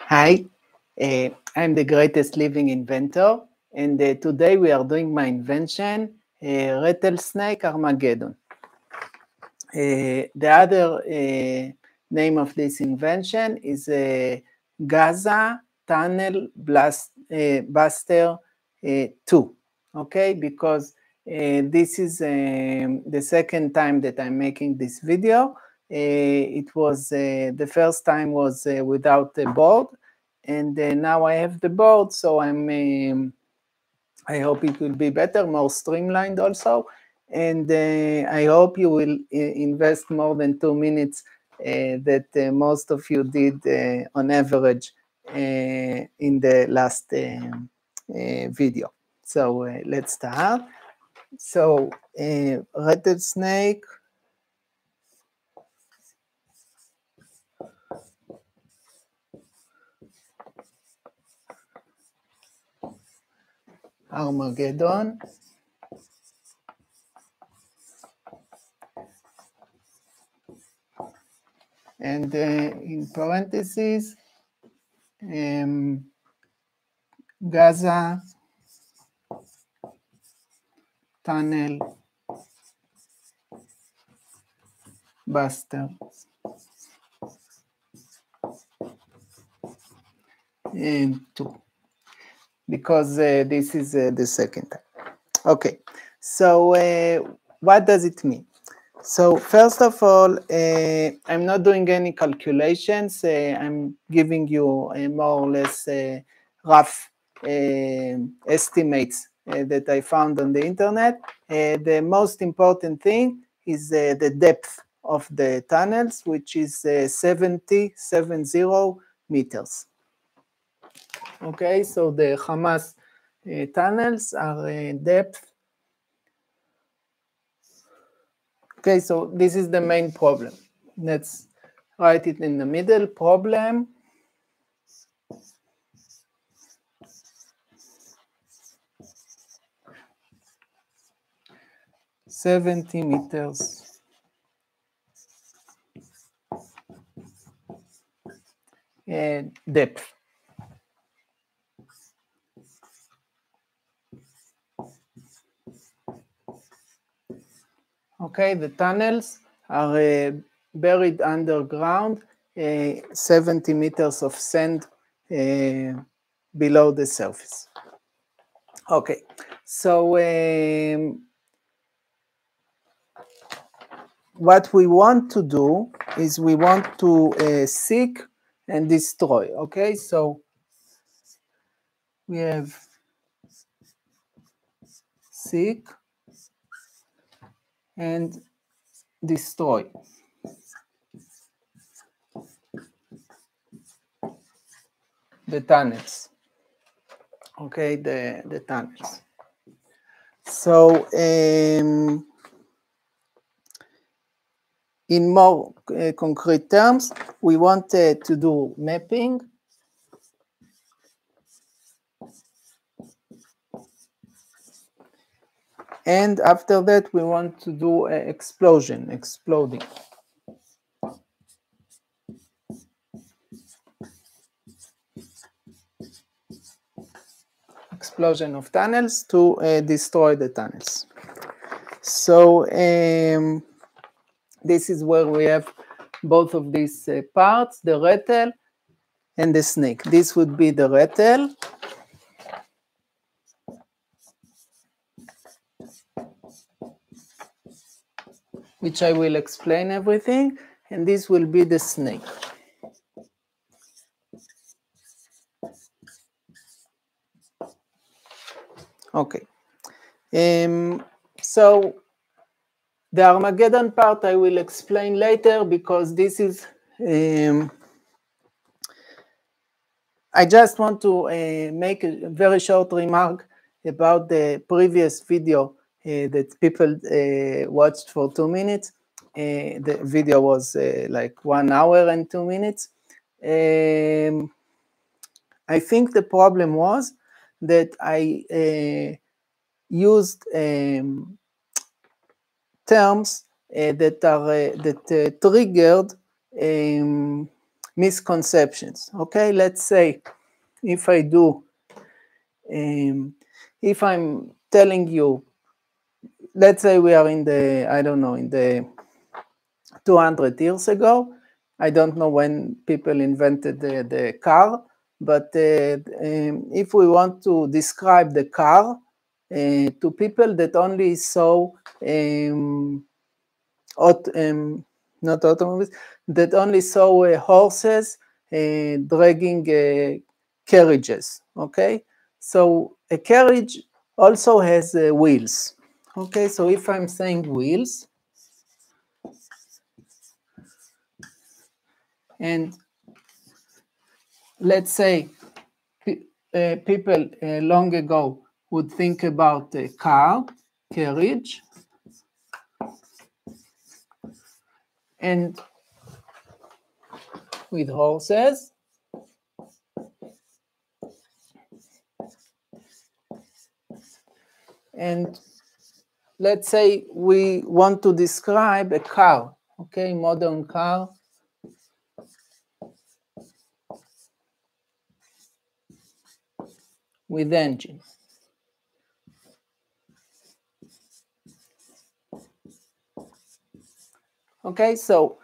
Hi, I'm the greatest living inventor, and today we are doing my invention, Rattlesnake Armageddon. The other name of this invention is Gaza Tunnel Buster 2, okay? Because this is the second time that I'm making this video. It was the first time was without the board, and now I have the board, so I hope it will be better, more streamlined also, and I hope you will invest more than 2 minutes that most of you did on average in the last video. So let's start. So Rattlesnake. Armageddon. And in parentheses, Gaza Tunnel Buster. And 2. Because this is the second time. Okay, so what does it mean? So first of all, I'm not doing any calculations. I'm giving you more or less rough estimates that I found on the internet. The most important thing is the depth of the tunnels, which is 70 meters. Okay, so the Hamas tunnels are depth. Okay, so this is the main problem. Let's write it in the middle. Problem. $70 meters. Depth. Okay, the tunnels are buried underground, 70 meters of sand below the surface. Okay, so what we want to do is we want to seek and destroy. Okay, so we have seek and destroy. The tunnels. Okay, the tunnels. So in more concrete terms, we want to do mapping. And after that, we want to do explosion, exploding. Explosion of tunnels to destroy the tunnels. So this is where we have both of these parts, the rattle and the snake. This would be the rattle. Which I will explain everything, and this will be the snake. Okay. So the Armageddon part I will explain later because this is, I just want to make a very short remark about the previous video that people watched for 2 minutes. The video was like 1 hour and 2 minutes. I think the problem was that I used terms that triggered misconceptions. Okay, let's say if I do, if I'm telling you, let's say we are in the, I don't know, in the 200 years ago. I don't know when people invented the car, but if we want to describe the car to people that only saw not automobiles, that only saw horses dragging carriages, okay? So a carriage also has wheels, okay? So if I'm saying wheels, and let's say people long ago would think about a car, carriage, and with horses, and let's say we want to describe a car, okay, modern car, with engine. Okay, so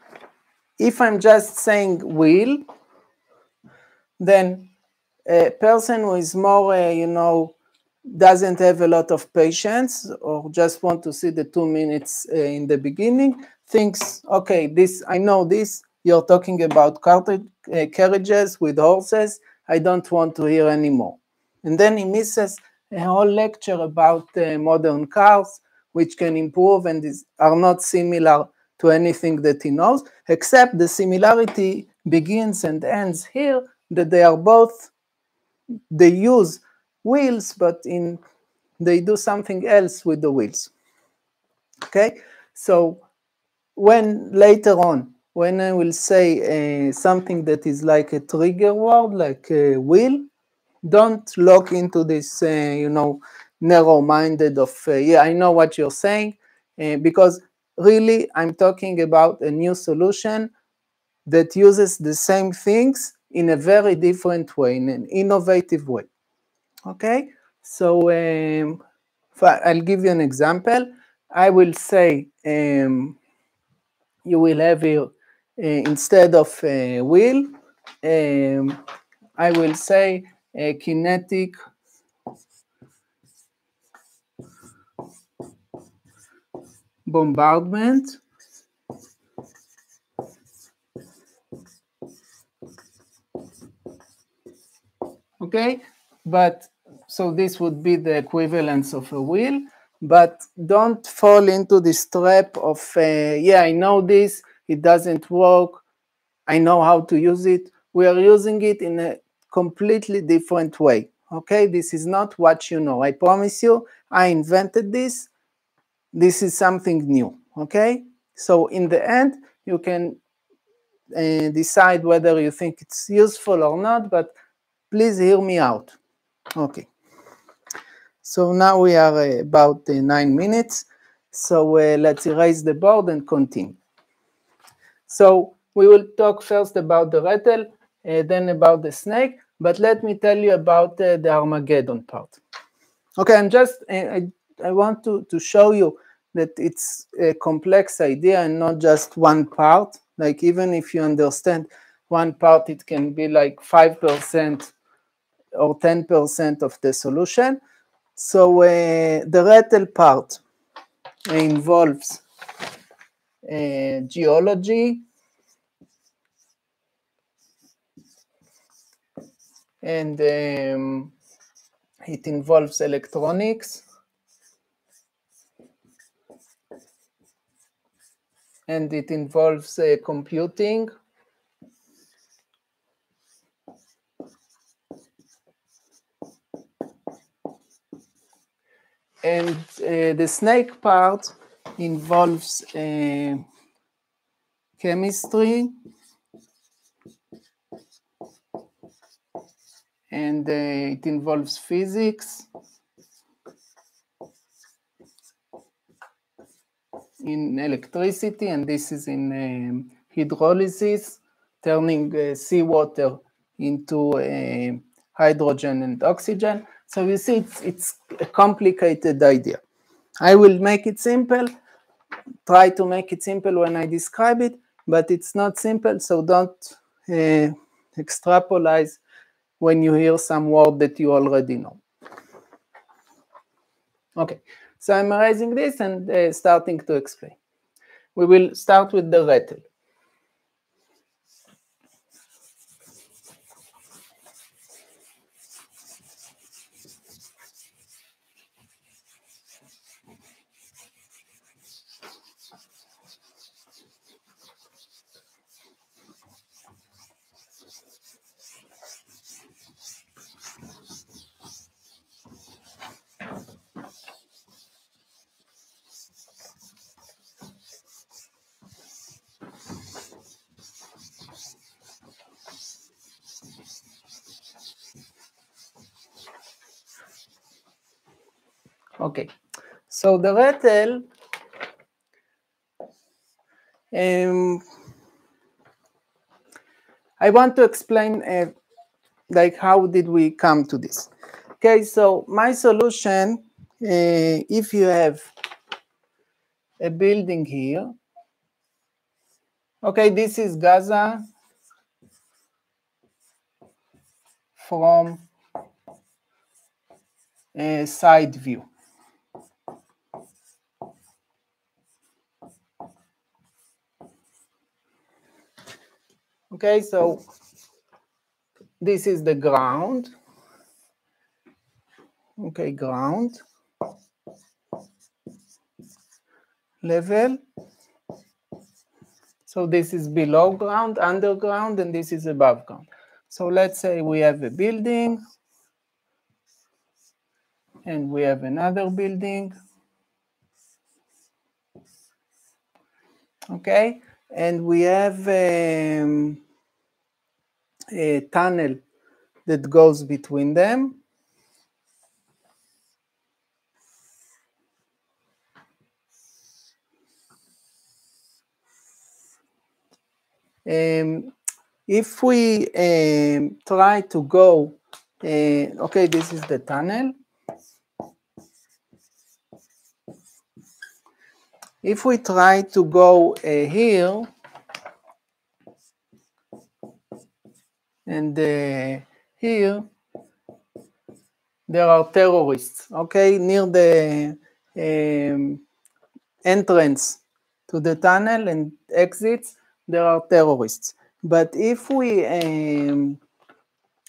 if I'm just saying wheel, then a person who is more, doesn't have a lot of patience or just want to see the 2 minutes in the beginning, thinks, okay, this, I know this, you're talking about carriages with horses, I don't want to hear anymore. And then he misses a whole lecture about modern cars, which can improve and are not similar to anything that he knows, except the similarity begins and ends here, that they are both, they use wheels, but they do something else with the wheels. Okay, so when later on, when I will say something that is like a trigger word, like a wheel, don't look into this, narrow-minded of, yeah, I know what you're saying, because really I'm talking about a new solution that uses the same things in a very different way, in an innovative way. Okay, so I'll give you an example. I will say you will have here, instead of wheel, I will say kinetic bombardment. Okay, but so this would be the equivalence of a wheel, but don't fall into this trap of, yeah, I know this, it doesn't work, I know how to use it. We are using it in a completely different way. Okay, this is not what you know. I promise you, I invented this. This is something new. Okay, so in the end, you can decide whether you think it's useful or not, but please hear me out. Okay, so now we are about 9 minutes. So let's erase the board and continue. So we will talk first about the rattle, then about the snake, but let me tell you about the Armageddon part. Okay, I'm just, I want to show you that it's a complex idea and not just one part. Like even if you understand one part, it can be like 5% or 10% of the solution. So the rattle part involves geology, and it involves electronics, and it involves computing, and the snake part involves chemistry, and it involves physics, in electricity, and this is in hydrolysis, turning seawater into hydrogen and oxygen. So you see, it's a complicated idea. I will make it simple, try to make it simple when I describe it, but it's not simple, so don't extrapolate when you hear some word that you already know. Okay, so I'm erasing this and starting to explain. We will start with the rattle. Okay, so the rattle, I want to explain like how did we come to this. Okay, so my solution, if you have a building here, okay, this is Gaza from a side view. Okay, so this is the ground. Okay, ground level. So this is below ground, underground, and this is above ground. So let's say we have a building, and we have another building. Okay, and we have a tunnel that goes between them. If we try to go, okay, this is the tunnel. If we try to go here, and here, there are terrorists, okay, near the entrance to the tunnel and exits, there are terrorists. But if we,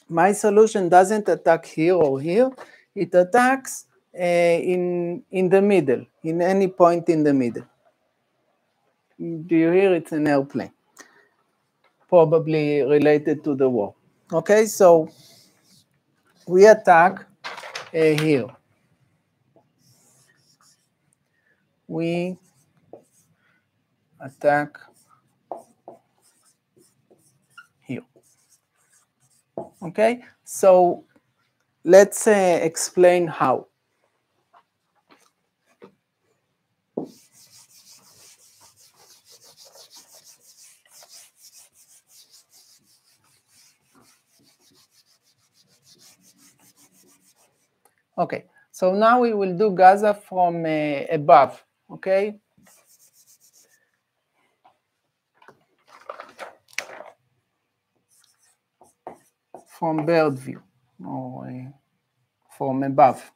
my solution doesn't attack here or here, it attacks in the middle, in any point in the middle. Do you hear? It's an airplane, probably related to the war. Okay, so we attack here. We attack here. Okay, so let's explain how. Okay, so now we will do Gaza from above, okay? From bird view, or from above.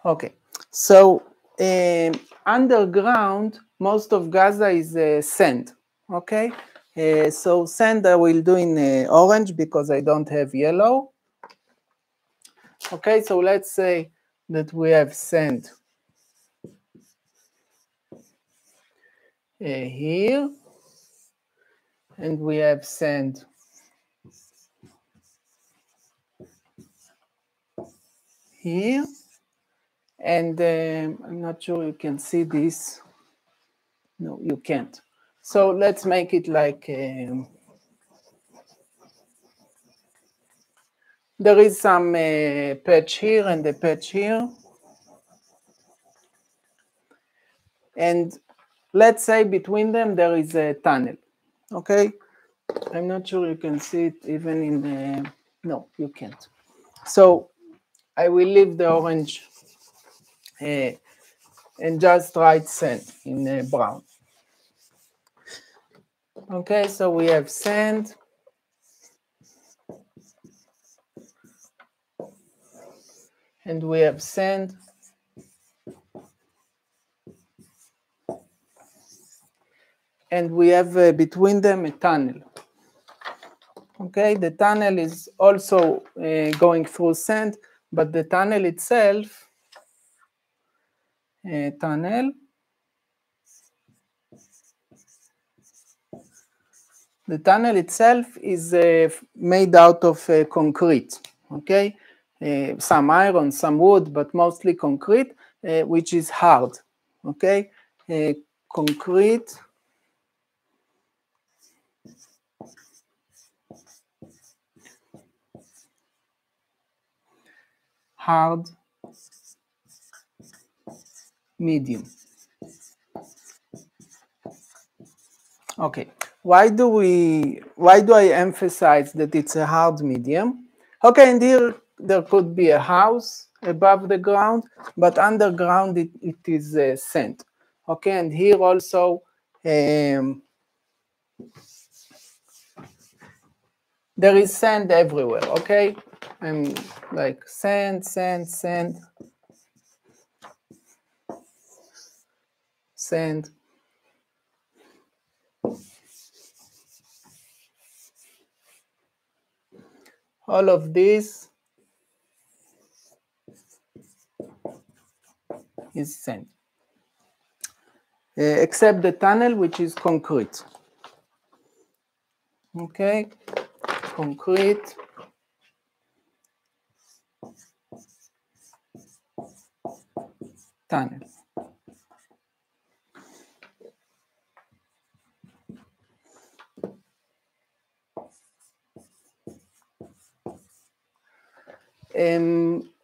Okay, so underground, most of Gaza is sand, okay? So sand I will do in orange because I don't have yellow. Okay, so let's say that we have sand here, and we have sand here, and I'm not sure you can see this. No, you can't. So let's make it like, there is some patch here and a patch here. And let's say between them there is a tunnel, okay? I'm not sure you can see it even in the, no, you can't. So I will leave the orange and just write sand in brown. Okay, so we have sand. And we have sand. And we have between them a tunnel. Okay, the tunnel is also going through sand, but the tunnel itself, the tunnel itself is made out of concrete, okay? Some iron, some wood, but mostly concrete, which is hard, okay? Concrete. Hard, medium. Okay, why do I emphasize that it's a hard medium? Okay, and here there could be a house above the ground, but underground it is sand. Okay, and here also there is sand everywhere. Okay, like sand, sand, sand, sand. All of this is sand, except the tunnel, which is concrete. Okay, concrete. Tunnel.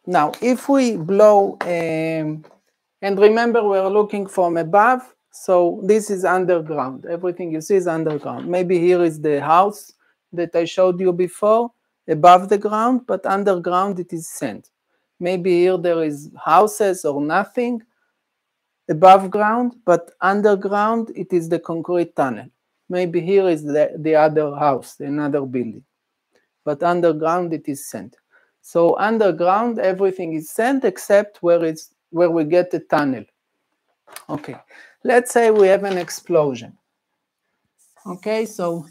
Now, if we blow, and remember we're looking from above, so this is underground. Everything you see is underground. Maybe here is the house that I showed you before, above the ground, but underground it is sand. Maybe here there is houses or nothing above ground, but underground it is the concrete tunnel. Maybe here is the other house, another building, but underground it is sand. So underground, everything is sand except where we get the tunnel. Okay, let's say we have an explosion. Okay, so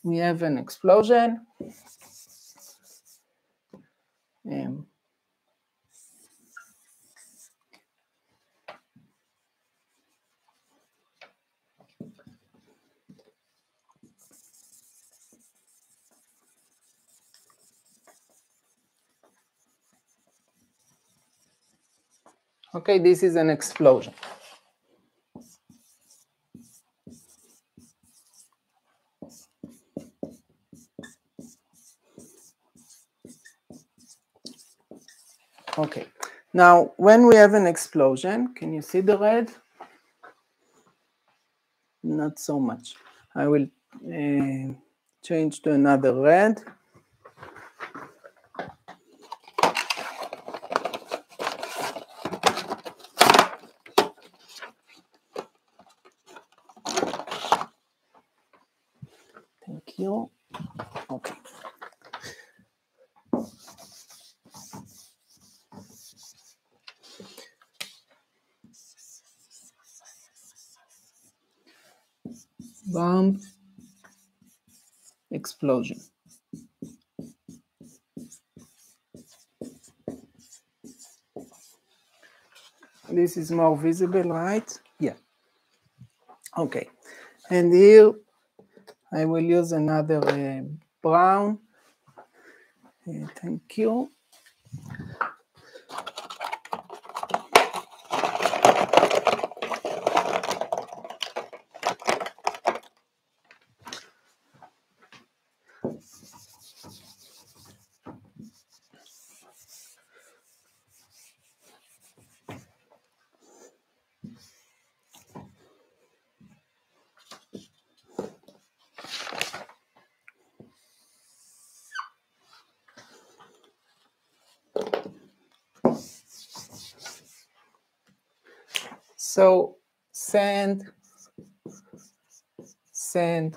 we have an explosion. Okay, this is an explosion. Okay, now when we have an explosion, can you see the red? Not so much. I will change to another red. Thank you. Okay. Bomb, explosion. This is more visible, right? Yeah. Okay. And here I will use another brown. Thank you. So send, send,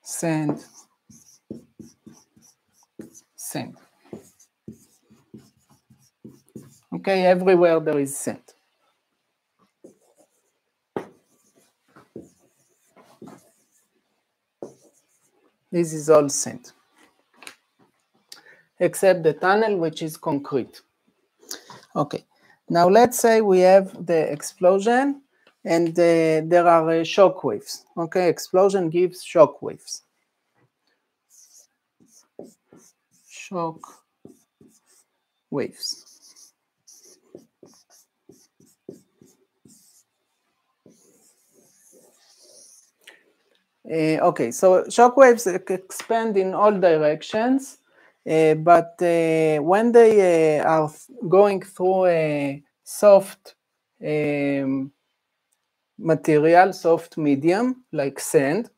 send, send. Okay, everywhere there is send. This is all sent, except the tunnel, which is concrete. Okay, now let's say we have the explosion and there are shock waves. Okay, explosion gives shock waves. Shock waves. Okay, so shock waves expand in all directions, but when they are going through a soft material, soft medium, like sand,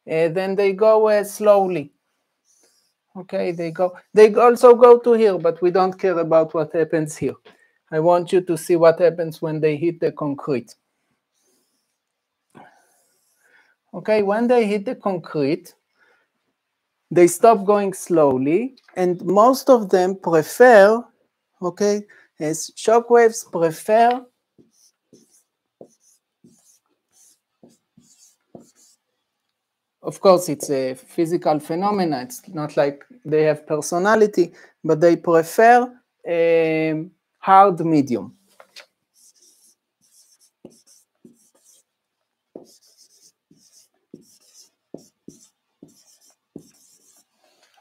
then they go slowly. Okay, they also go to here, but we don't care about what happens here. I want you to see what happens when they hit the concrete. Okay, when they hit the concrete, they stop going slowly, and most of them prefer, okay, as shock waves prefer of course, it's a physical phenomenon. It's not like they have personality, but they prefer a hard medium.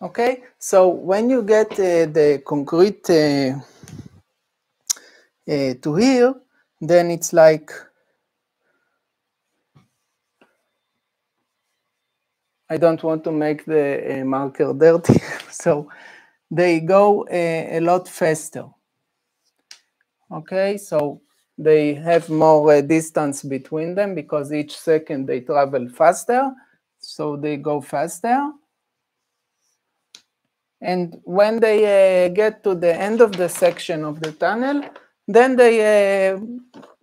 Okay, so when you get the concrete to here, then it's like, I don't want to make the marker dirty, so they go a lot faster. Okay, so they have more distance between them because each second they travel faster, so they go faster. And when they get to the end of the section of the tunnel, then they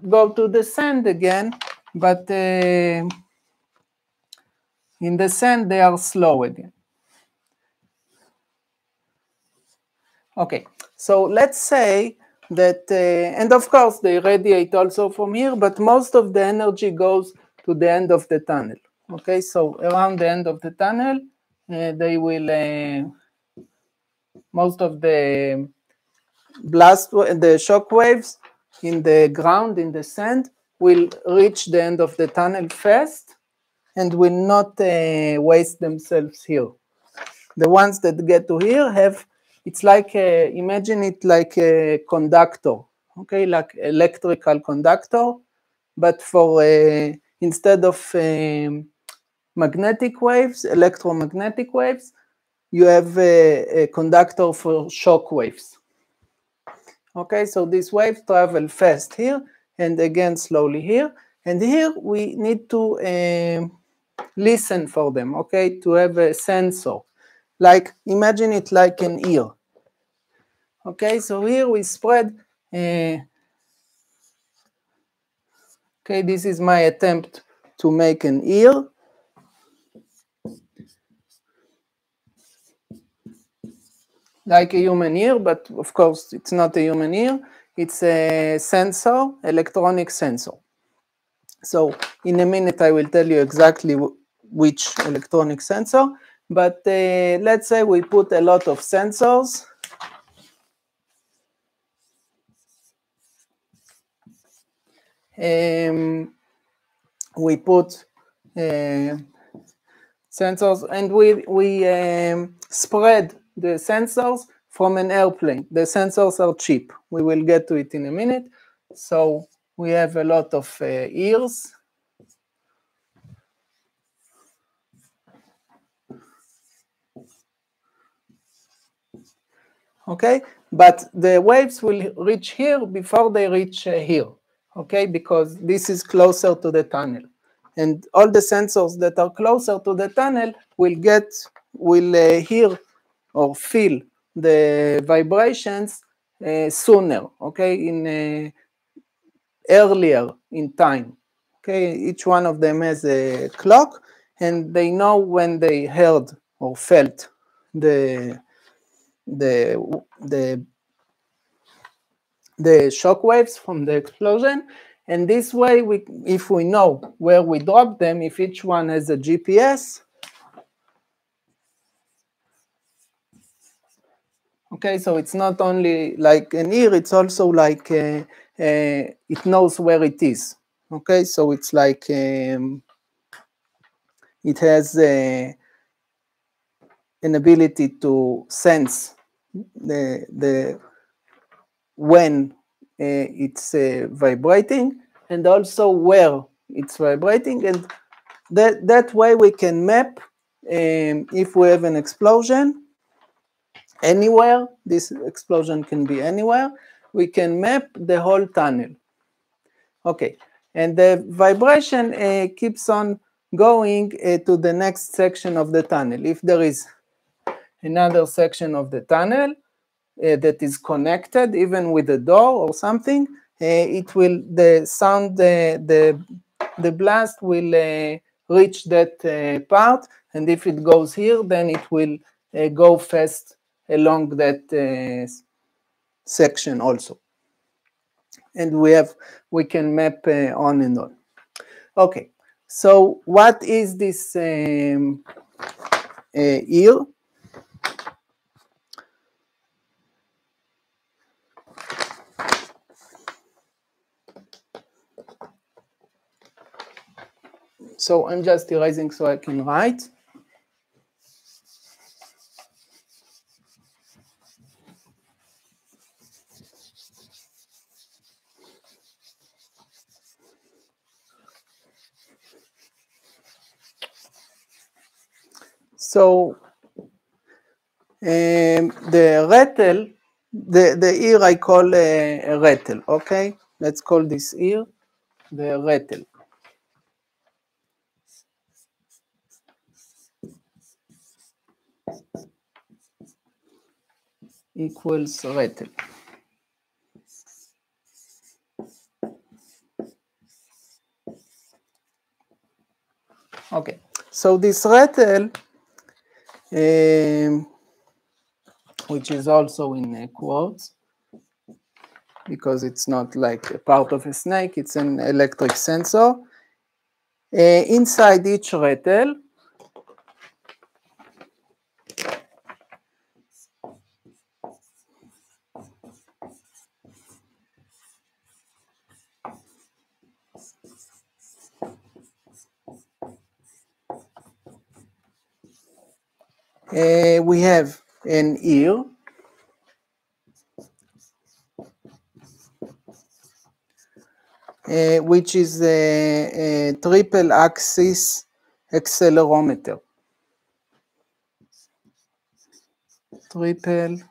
go to the sand again, but in the sand they are slow again. Okay, so let's say that, and of course they radiate also from here, but most of the energy goes to the end of the tunnel. Okay, so around the end of the tunnel, they will, most of the the shock waves in the ground, in the sand, will reach the end of the tunnel fast and will not waste themselves here. The ones that get to here have, it's like, imagine it like a conductor, okay, like electrical conductor, but for, instead of magnetic waves, electromagnetic waves, you have a conductor for shock waves. Okay, so these waves travel fast here and again slowly here. And here we need to listen for them, okay, to have a sensor. Like, imagine it like an ear. Okay, so here we spread, okay, this is my attempt to make an ear. Like a human ear, but of course it's not a human ear. It's a sensor, electronic sensor. So in a minute I will tell you exactly which electronic sensor, but let's say we put a lot of sensors. We put sensors and we spread the sensors from an airplane. The sensors are cheap. We will get to it in a minute. So we have a lot of ears. Okay, but the waves will reach here before they reach here, okay, because this is closer to the tunnel. And all the sensors that are closer to the tunnel will hear or feel the vibrations sooner, okay, in earlier in time. Okay, each one of them has a clock, and they know when they heard or felt the shock waves from the explosion. And this way, if we know where we dropped them, if each one has a GPS, okay, so it's not only like an ear, it's also like it knows where it is. Okay, so it's like it has an ability to sense the when it's vibrating, and also where it's vibrating, and that way we can map if we have an explosion anywhere. This explosion can be anywhere. We can map the whole tunnel. Okay, and the vibration keeps on going to the next section of the tunnel. If there is another section of the tunnel that is connected, even with a door or something, it will, the sound, the blast will reach that part, and if it goes here, then it will go fast along that section also. And we can map on and on. Okay, so what is this ear? So I'm just erasing so I can write. So the rattle, the ear I call a rattle, okay? Let's call this ear the rattle. Equals rattle. Okay, so this rattle, which is also in quotes, because it's not like a part of a snake, it's an electric sensor. Inside each rattle, we have an ear, which is a triple axis accelerometer. Triple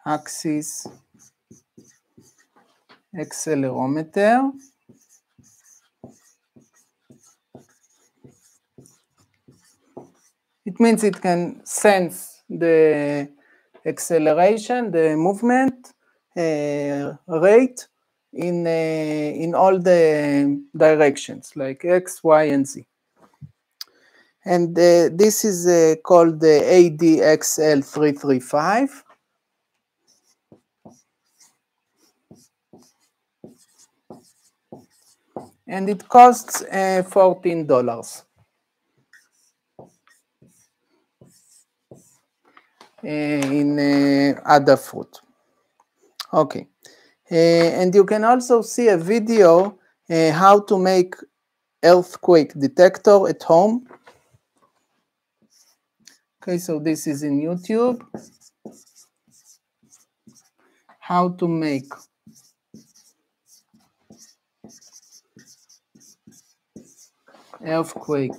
axis accelerometer. It means it can sense the acceleration, the movement rate in all the directions, like X, Y, and Z. And this is called the ADXL335. And it costs $14 in Adafruit. Okay, and you can also see a video how to make earthquake detector at home. Okay, so this is in YouTube. How to make earthquake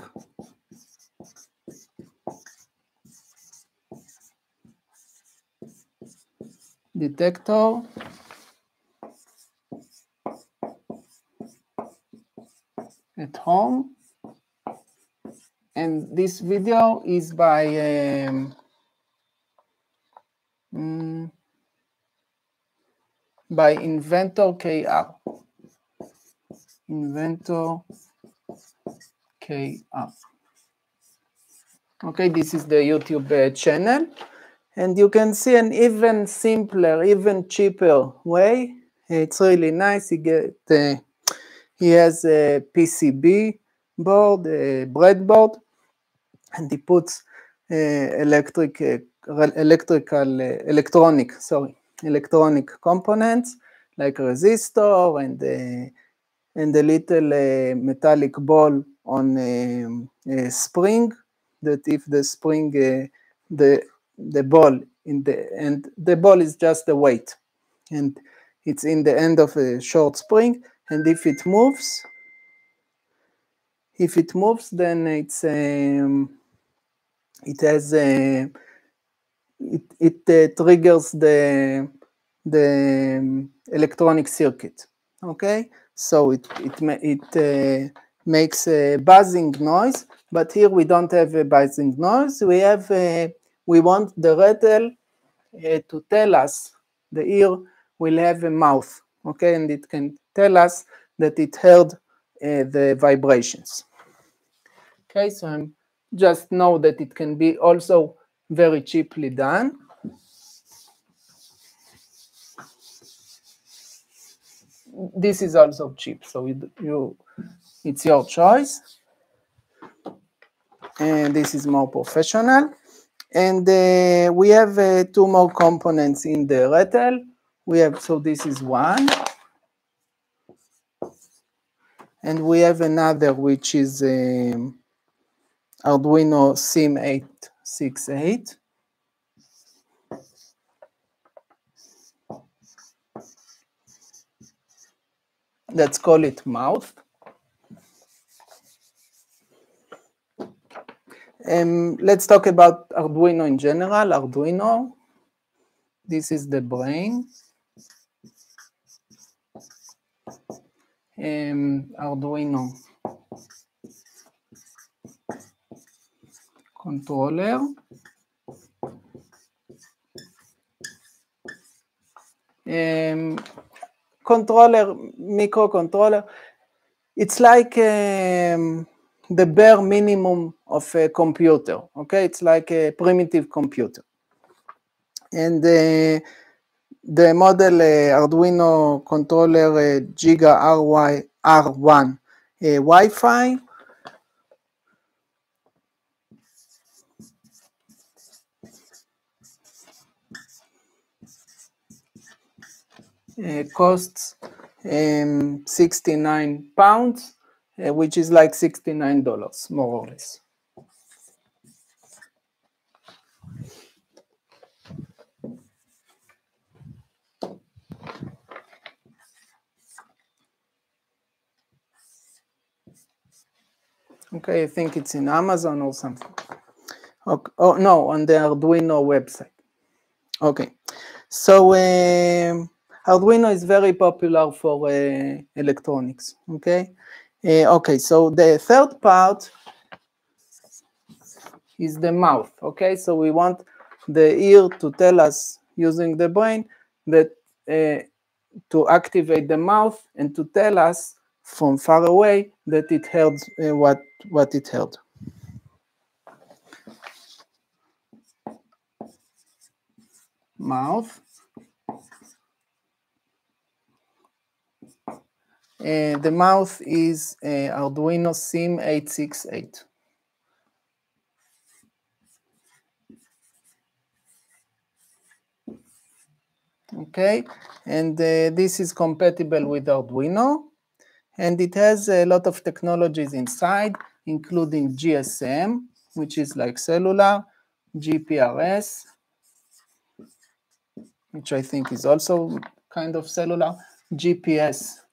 detector at home. And this video is by by Inventor KR. Inventor KR. Okay, this is the YouTube channel. And you can see an even simpler, even cheaper way. It's really nice. He has a PCB board, a breadboard, and he puts electronic components like resistor and a little metallic ball on a spring. That if the spring, the ball in the end, the ball is just a weight, and it's in the end of a short spring. And if it moves, then it triggers the electronic circuit. Okay, so it makes a buzzing noise, but here we don't have a buzzing noise. We want the rattle to tell us, the ear will have a mouth, okay, and it can tell us that it heard the vibrations. Okay, so I'm just know that it can be also very cheaply done. This is also cheap, so it's your choice. And this is more professional. And we have two more components in the rattle. So this is one. And we have another, which is Arduino SIM868. Let's call it mouth. Let's talk about Arduino in general. Arduino, this is the brain. Arduino controller. Microcontroller. It's like the bare minimum of a computer. Okay, it's like a primitive computer. And the model Arduino controller Giga R1 Wi-Fi. Costs 69 pounds, which is like $69, more or less. Okay, I think it's in Amazon or something. Okay. Oh, no, on the Arduino website. Okay, so Arduino is very popular for electronics, okay? Okay, so the third part is the mouth, okay? So we want the ear to tell us, using the brain, that to activate the mouth and to tell us from far away that it heard what it heard. Mouth. The mouth is Arduino SIM868. Okay, and this is compatible with Arduino, and it has a lot of technologies inside, including GSM, which is like cellular, GPRS, which I think is also kind of cellular, GPS,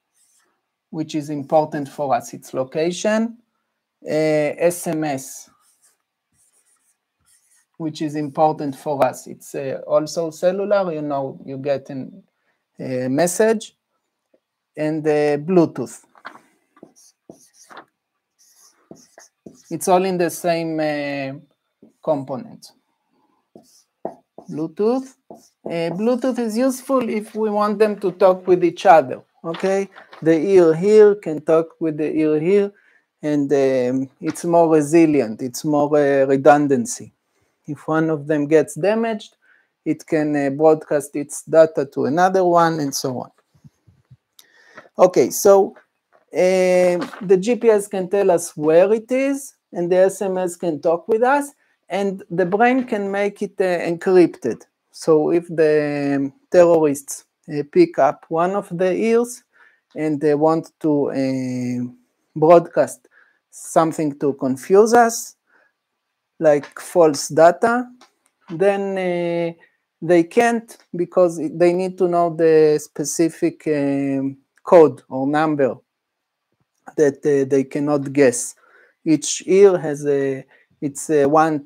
which is important for us, its location, SMS, which is important for us. It's also cellular, you get a message, and Bluetooth. It's all in the same component. Bluetooth, Bluetooth is useful if we want them to talk with each other, okay? The ear here can talk with the ear here, and it's more resilient, it's more redundancy. If one of them gets damaged, it can broadcast its data to another one, and so on. Okay, so the GPS can tell us where it is, and the SMS can talk with us, and the brain can make it encrypted. So if the terrorists pick up one of the ears and they want to broadcast something to confuse us, like false data, then they can't, because they need to know the specific code or number that they cannot guess. Each ear has it's one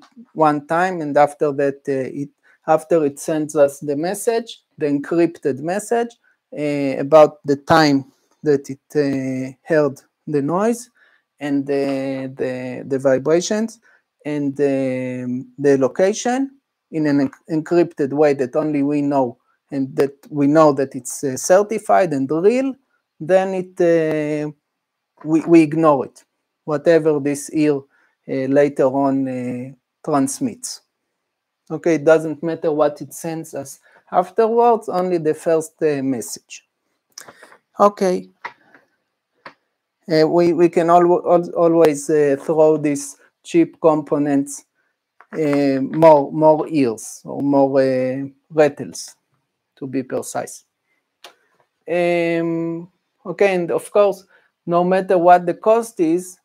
time, and after that, after it sends us the message, the encrypted message about the time that it heard the noise and the vibrations and the location in an encrypted way that only we know, and that we know that it's certified and real, then we ignore it, whatever this ear later on transmits. Okay, it doesn't matter what it sends us afterwards, only the first message. Okay, we can always throw these cheap components more ears or more rattles, to be precise. Okay, and of course, no matter what the cost is,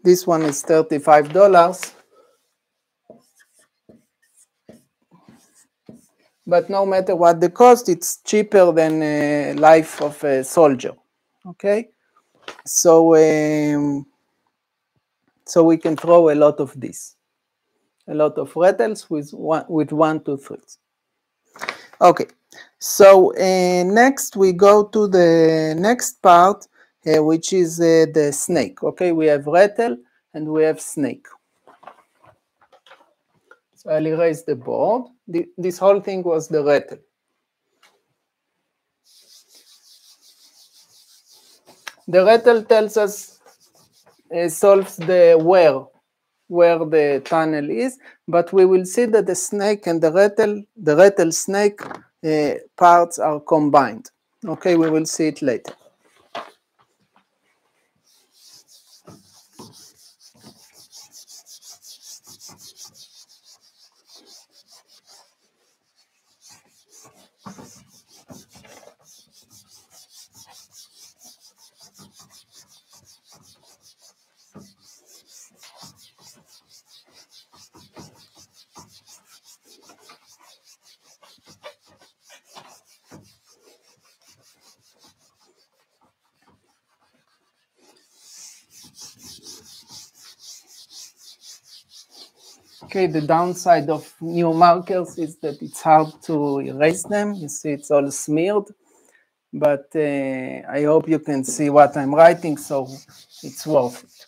this one is $35, but no matter what the cost, it's cheaper than life of a soldier. Okay, so so we can throw a lot of this, a lot of rattles with 1, 2, 3. Okay, so next we go to the next part, which is the snake. Okay, we have rattle and we have snake. So I'll erase the board. This whole thing was the rattle. The rattle tells us, solves the where the tunnel is, but we will see that the snake and the rattlesnake parts are combined. Okay, we will see it later. Okay, the downside of new markers is that it's hard to erase them. You see it's all smeared, but I hope you can see what I'm writing, so it's worth it.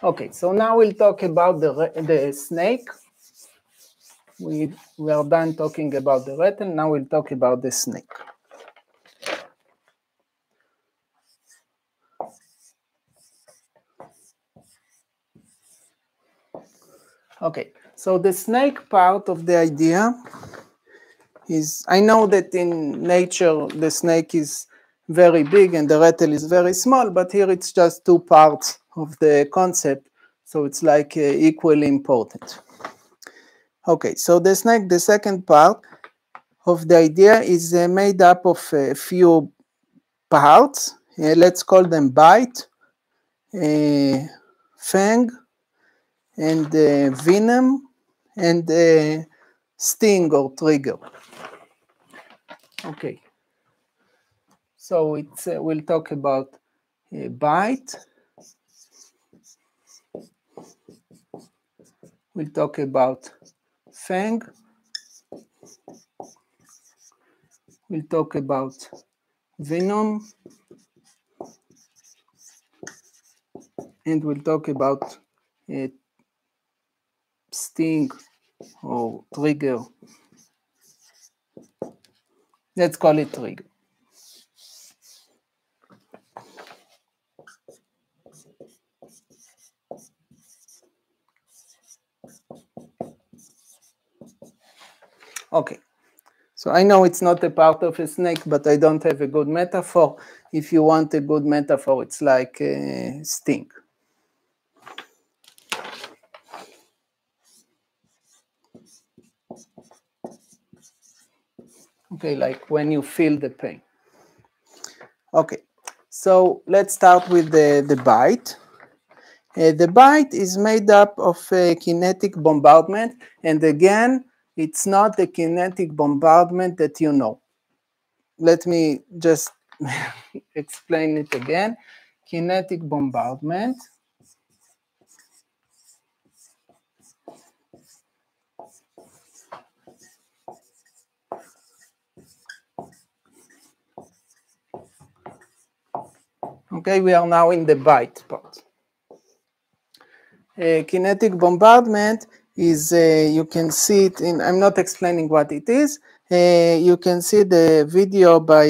Okay, so now we'll talk about the snake. We are done talking about the rattle. Now we'll talk about the snake. Okay, so the snake part of the idea is, I know that in nature the snake is very big and the rattle is very small, but here it's just two parts of the concept, so it's like equally important. Okay, so the snake, the second part of the idea, is made up of a few parts. Let's call them bite, fang, and venom, and sting or trigger. Okay. So it's we'll talk about bite. We'll talk about fang. We'll talk about venom. And we'll talk about sting or trigger. Let's call it trigger. Okay, so I know it's not a part of a snake, but I don't have a good metaphor. If you want a good metaphor, it's like sting. Okay, like when you feel the pain. Okay, so let's start with the bite. The bite is made up of kinetic bombardment, and again, it's not the kinetic bombardment that you know. Let me just explain it again. Kinetic bombardment Okay, we are now in the bite part. Kinetic bombardment is, you can see it in, I'm not explaining what it is. You can see the video by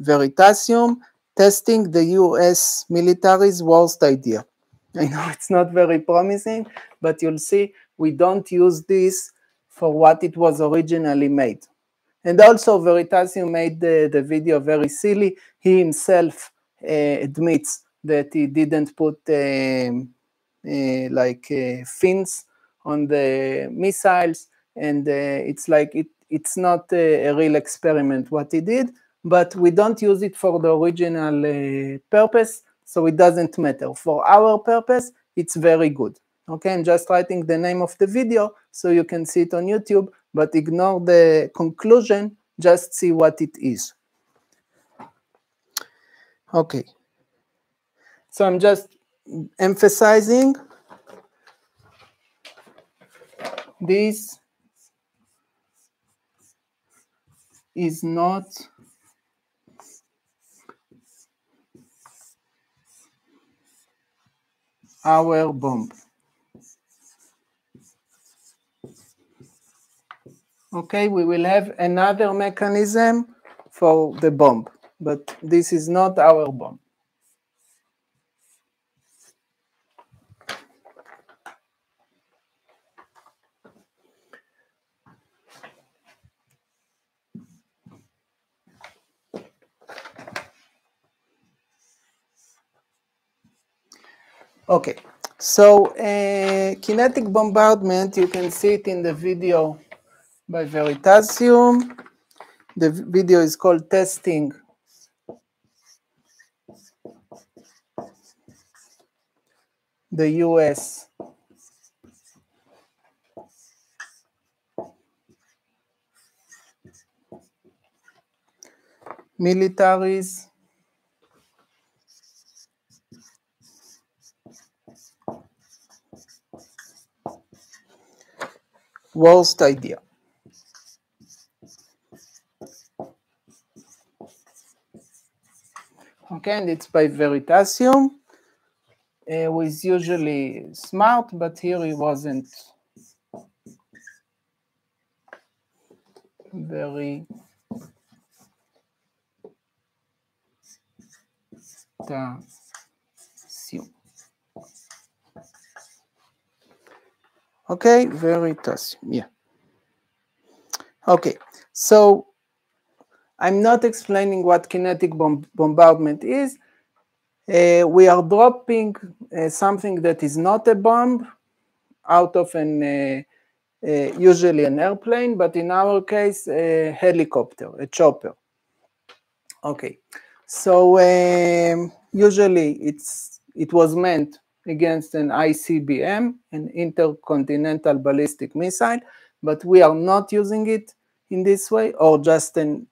Veritasium testing the US military's worst idea. I know it's not very promising, but you'll see we don't use this for what it was originally made. And also Veritasium made the video very silly. He himself admits that he didn't put fins on the missiles, and it's like it's not a real experiment what he did, but we don't use it for the original purpose, so it doesn't matter. For our purpose, it's very good. Okay, I'm just writing the name of the video so you can see it on YouTube, but ignore the conclusion, just see what it is. Okay, so I'm just emphasizing this is not our bomb. Okay, we will have another mechanism for the bomb, but this is not our bomb. Okay, so kinetic bombardment, you can see it in the video by Veritasium. The video is called Testing the US military's worst idea. Okay, and it's by Veritasium, who is usually smart, but here he wasn't very Okay, Veritasium, yeah. Okay, so I'm not explaining what kinetic bombardment is. We are dropping something that is not a bomb out of an usually an airplane, but in our case, a helicopter, a chopper. Okay, so usually it was meant against an ICBM, an intercontinental ballistic missile, but we are not using it in this way, or just an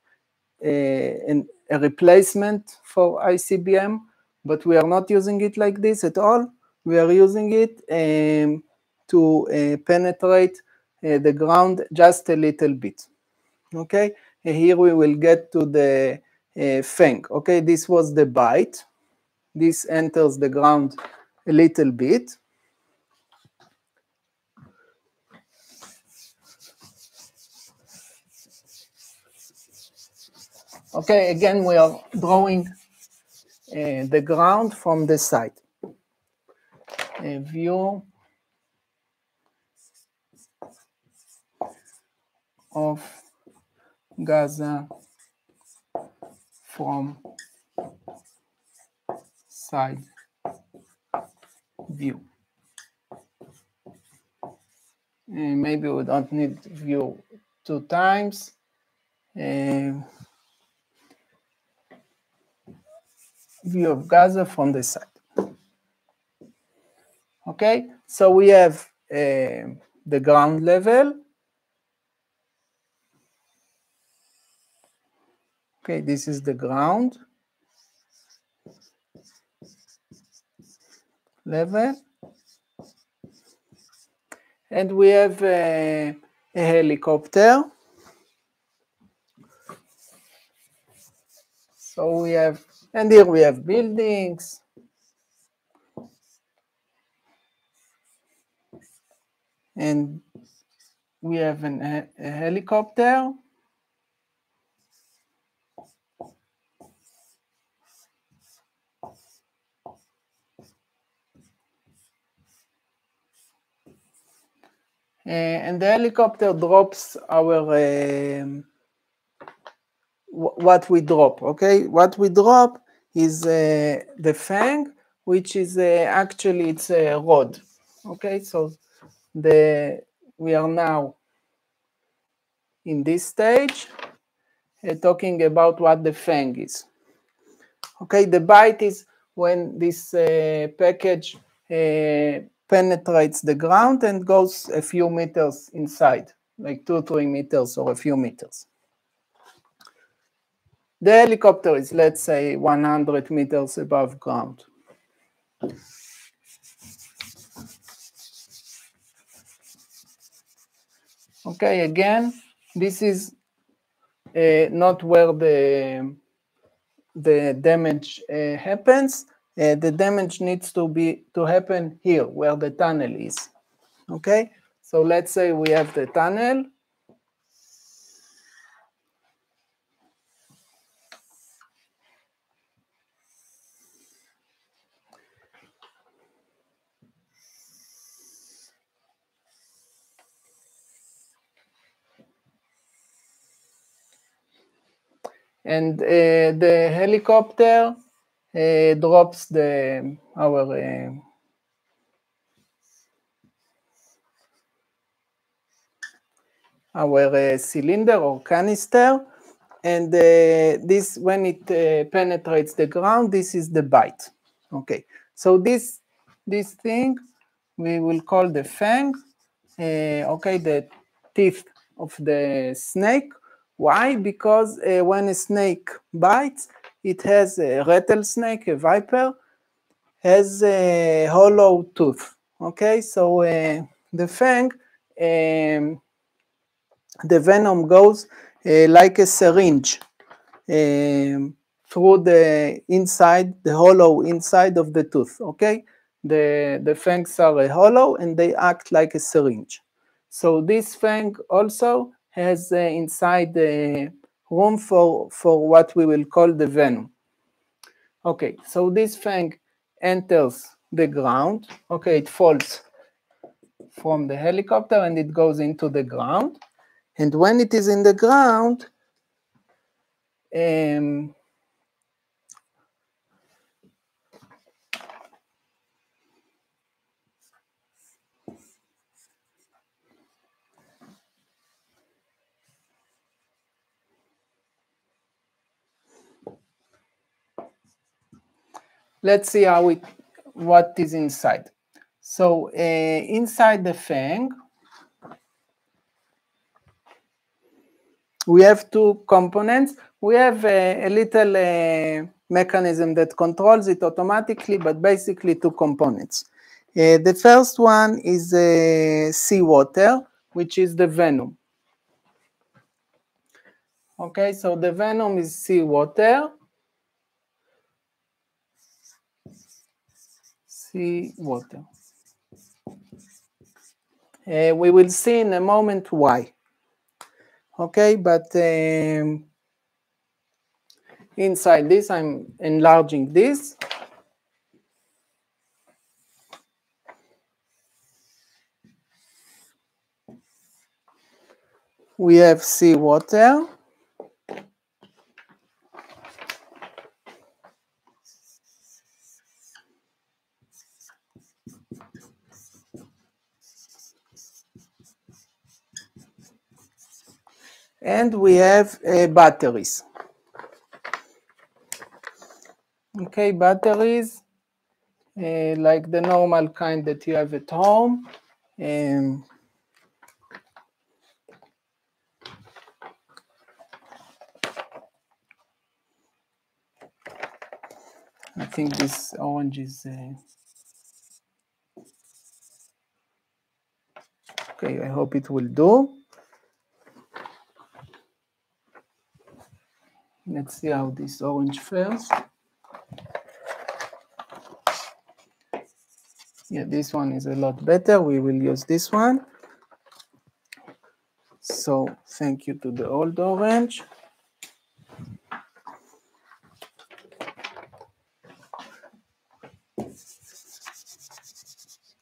a replacement for ICBM, but we are not using it like this at all. We are using it to penetrate the ground just a little bit. Okay, here we will get to the fang. Okay, this was the bite. This enters the ground a little bit. Okay, again, we are drawing the ground from the side. A view of Gaza from side view. Maybe we don't need view 2 times. View of Gaza from the side. Okay, so we have the ground level. Okay, this is the ground level. And we have a helicopter. So we have, and here we have buildings. And we have a helicopter. And the helicopter drops our what we drop. Okay, what we drop is the fang, which is actually it's a rod. Okay, so we are now in this stage talking about what the fang is. Okay, the bite is when this package penetrates the ground and goes a few meters inside, like 2-3 meters or a few meters. The helicopter is, let's say, 100 meters above ground. Okay, again, this is not where the damage happens. The damage needs to happen here, where the tunnel is. Okay, so let's say we have the tunnel. And the helicopter drops our cylinder or canister, and this, when it penetrates the ground, this is the bite. Okay, so this thing we will call the fang. Okay, the teeth of the snake. Why? Because when a snake bites, it has a rattlesnake, a viper, has a hollow tooth. Okay, so the fang, the venom goes like a syringe through the inside, the hollow inside of the tooth. Okay, the fangs are hollow and they act like a syringe. So this fang also has inside the room for what we will call the venom. Okay, so this fang enters the ground. Okay, it falls from the helicopter and it goes into the ground. And when it is in the ground, let's see what is inside. So inside the fang, we have two components. we have a little mechanism that controls it automatically, but basically two components. The first one is seawater, which is the venom. Okay, so the venom is seawater. Seawater. We will see in a moment why. Okay, but inside this, I'm enlarging this. We have seawater. And we have batteries. Okay, batteries, like the normal kind that you have at home. I think this orange is... okay, I hope it will do. Let's see how this orange fares. Yeah, this one is a lot better. We will use this one. So thank you to the old orange.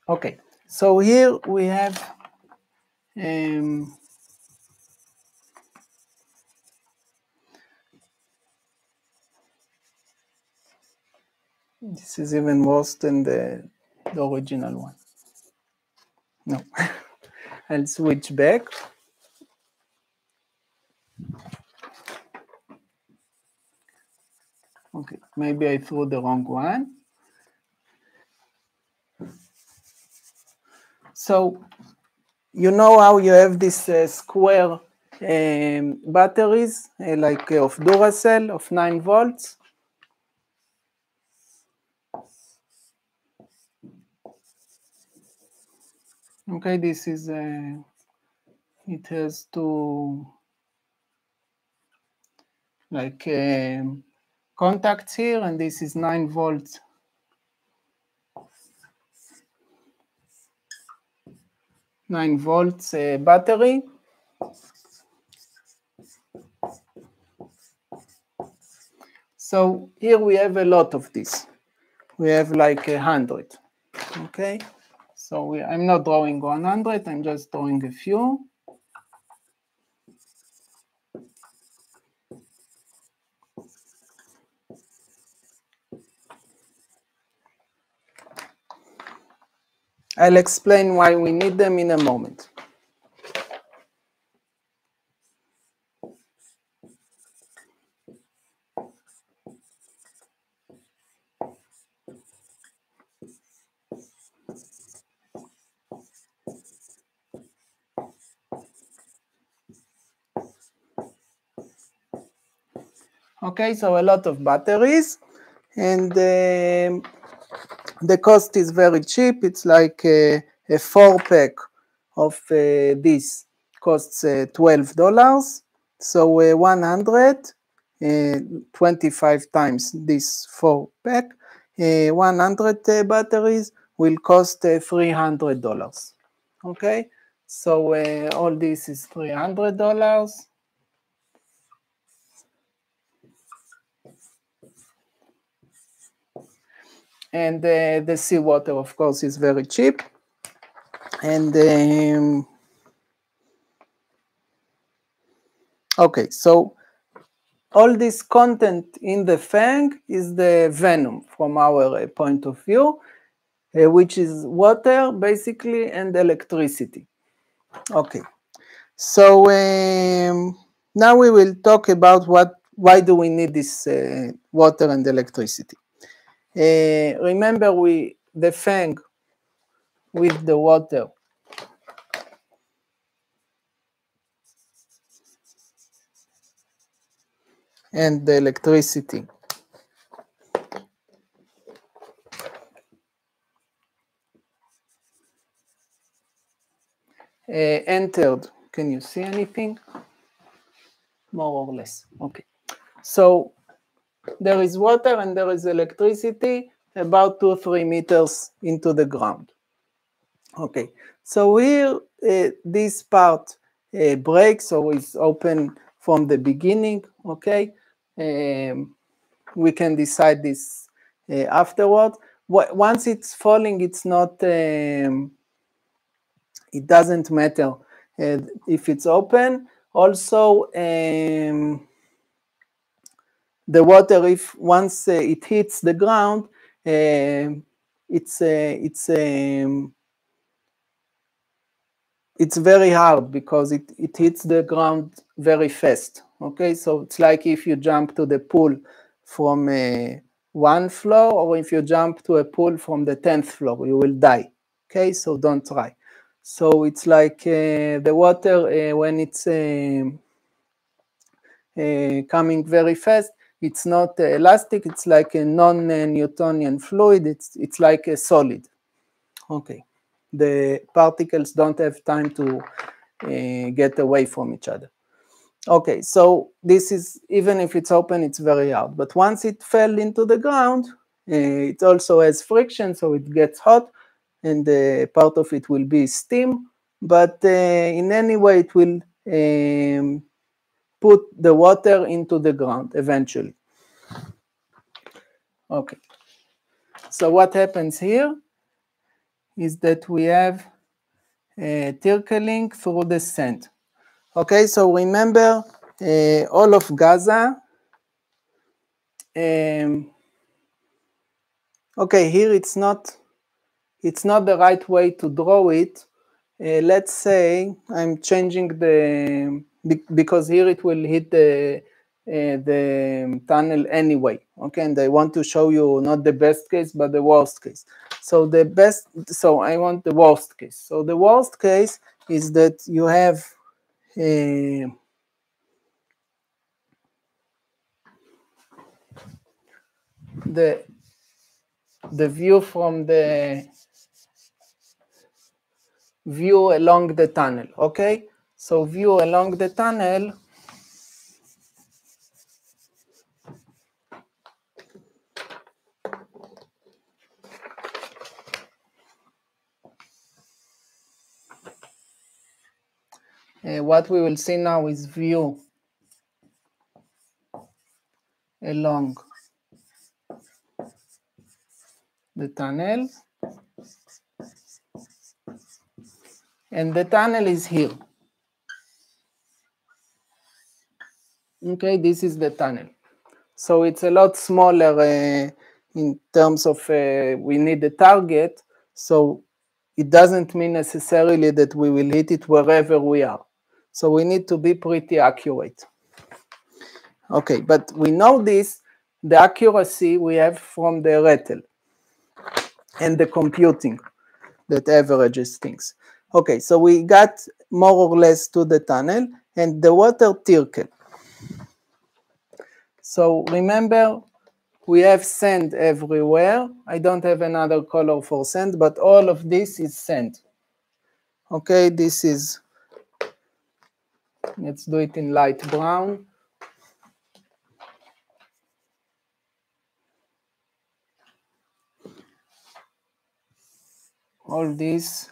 Okay, so here we have this is even worse than the original one. No, I'll switch back. Okay, maybe I threw the wrong one. So you know how you have this square batteries, like of Duracell, of 9 volts. Okay, this is, it has two, like, contacts here, and this is 9 volts. 9 volts battery. So here we have a lot of this. We have like 100. Okay, so I'm not drawing 100. I'm just drawing a few. I'll explain why we need them in a moment. Okay, so a lot of batteries, and the cost is very cheap. It's like a 4-pack of this costs $12. So 125 times this 4-pack, 100 batteries will cost $300. Okay, so all this is $300. And the seawater, of course, is very cheap. And okay, so all this content in the fang is the venom from our point of view, which is water, basically, and electricity. Okay, so now we will talk about why do we need this water and electricity. Remember, the fang with the water and the electricity entered. Can you see anything? More or less. Okay. So there is water and there is electricity about 2 or 3 meters into the ground. Okay. So here this part breaks or is open from the beginning. Okay. We can decide this afterward. Once it's falling, it's not. It doesn't matter if it's open. Also, the water, if once it hits the ground, it's very hard because it hits the ground very fast. Okay, so it's like if you jump to the pool from one floor, or if you jump to a pool from the 10th floor, you will die. Okay, so don't try. So it's like the water when it's coming very fast, it's not elastic, it's like a non-Newtonian fluid, it's like a solid. Okay, the particles don't have time to get away from each other. Okay, so this is, even if it's open, it's very hard. But once it fell into the ground, it also has friction, so it gets hot, and part of it will be steam. But in any way, it will put the water into the ground eventually. Okay, so what happens here is that we have trickling through the sand. Okay, so remember all of Gaza. Okay, here it's not the right way to draw it. Let's say I'm changing the, because here it will hit the tunnel anyway. Okay, and I want to show you not the best case, but the worst case. So I want the worst case. So the worst case is that you have the view from the view along the tunnel. Okay, so view along the tunnel what we will see now is view along the tunnel, and the tunnel is here. Okay, this is the tunnel. So it's a lot smaller in terms of we need a target, so it doesn't mean necessarily that we will hit it wherever we are. So we need to be pretty accurate. Okay, but we know this, the accuracy we have from the rattle and the computing that averages things. Okay, so we got more or less to the tunnel, and the water trickle. So remember, we have sand everywhere. I don't have another color for sand, but all of this is sand. Okay, this is, let's do it in light brown. All this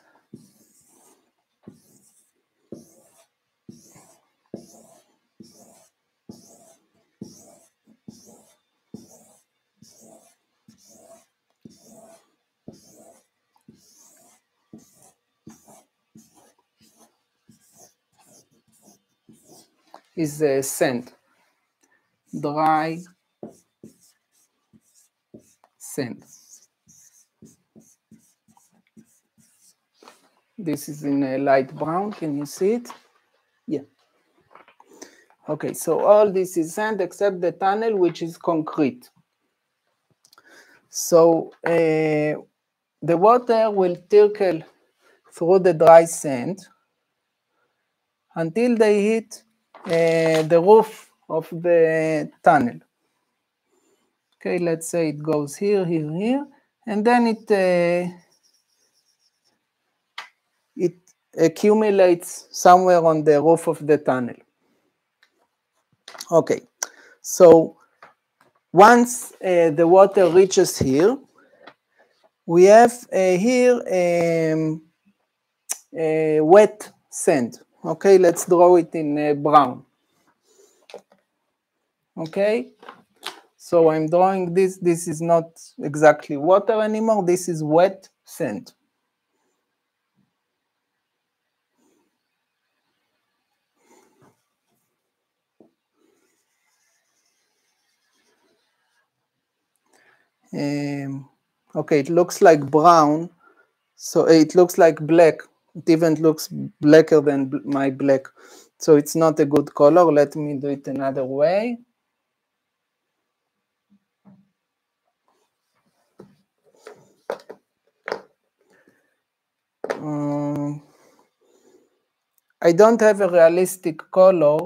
is sand, dry sand. This is in a light brown. Can you see it? Yeah. Okay, so all this is sand except the tunnel, which is concrete. So the water will trickle through the dry sand until they hit the roof of the tunnel. Okay, let's say it goes here, here, here, and then it accumulates somewhere on the roof of the tunnel. Okay, so once the water reaches here, we have here wet sand. Okay, let's draw it in brown. Okay, so I'm drawing this. This is not exactly water anymore. This is wet sand. Okay, it looks like brown, so it looks like black. It even looks blacker than my black, so it's not a good color. Let me do it another way. I don't have a realistic color,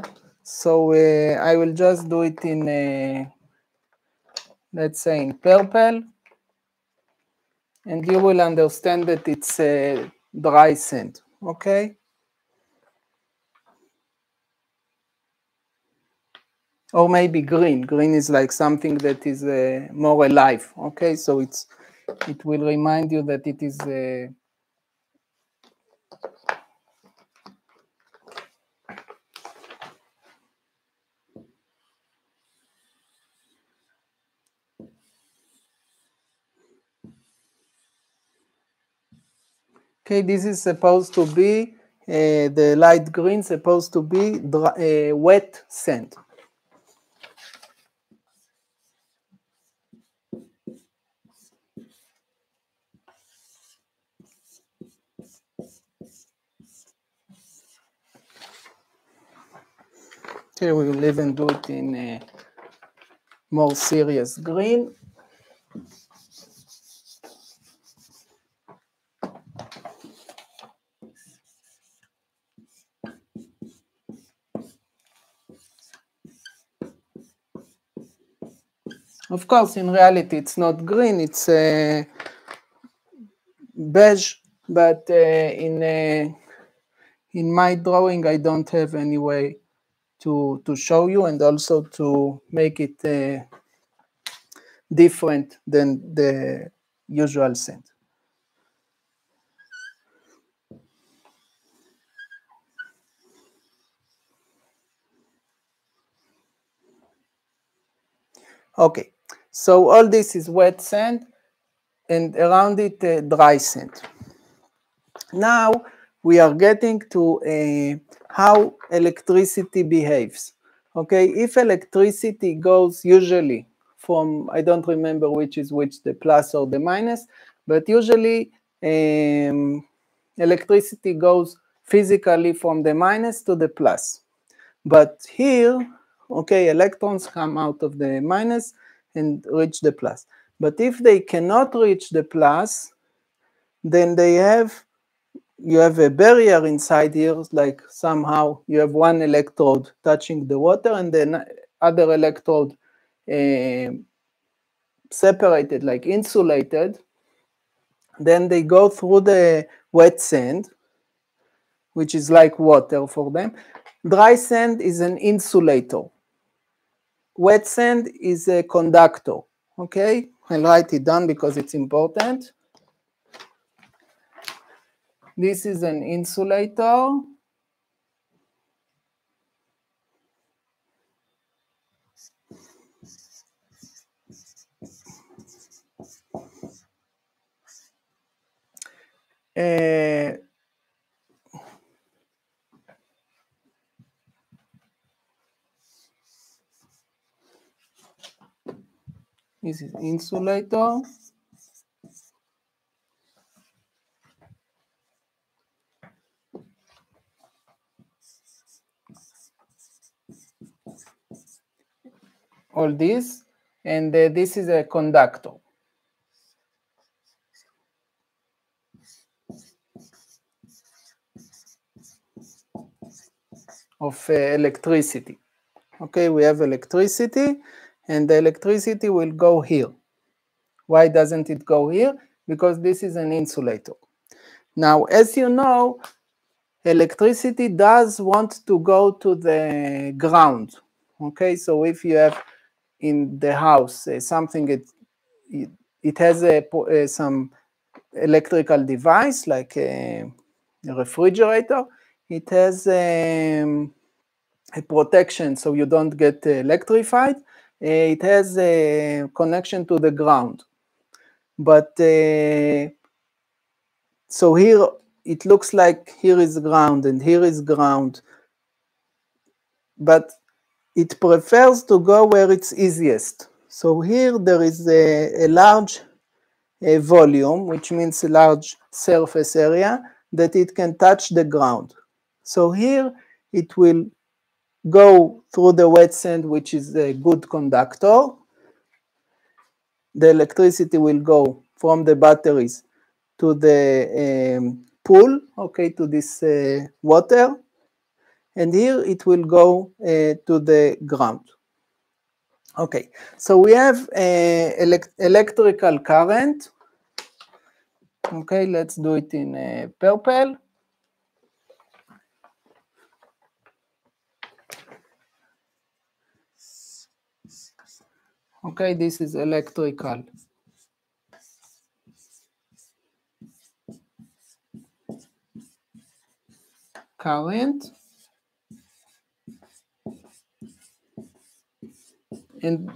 so I will just do it in, let's say, in purple. And you will understand that it's dry sand, okay? Or maybe green. Green is like something that is more alive, okay? So it will remind you that it is okay, this is supposed to be, the light green supposed to be dry, wet sand. Okay, we will even do it in a more serious green. Of course, in reality, it's not green, it's beige, but in my drawing, I don't have any way to show you and also to make it different than the usual sand. Okay, so all this is wet sand and around it dry sand. Now we are getting to how electricity behaves. Okay, if electricity goes usually from, I don't remember which is which, the plus or the minus, but usually electricity goes physically from the minus to the plus. But here, okay, electrons come out of the minus and reach the plus. But if they cannot reach the plus, then you have a barrier inside here, like somehow you have one electrode touching the water and then other electrode separated, like insulated. Then they go through the wet sand, which is like water for them. Dry sand is an insulator. Wet sand is a conductor, okay? I'll write it down because it's important. This is an insulator. This is insulator. All this, and this is a conductor of electricity. Okay, we have electricity, and the electricity will go here. Why doesn't it go here? Because this is an insulator. Now, as you know, electricity does want to go to the ground. Okay, so if you have in the house something, it has some electrical device like a refrigerator, it has a protection so you don't get electrified. It has a connection to the ground. But so here it looks like here is ground and here is ground, but it prefers to go where it's easiest. So here there is a large volume, which means a large surface area that it can touch the ground. So here it will go through the wet sand, which is a good conductor. The electricity will go from the batteries to the pool, okay, to this water, and here it will go to the ground. Okay, so we have electrical current. Okay, let's do it in purple. Okay, this is electrical current. In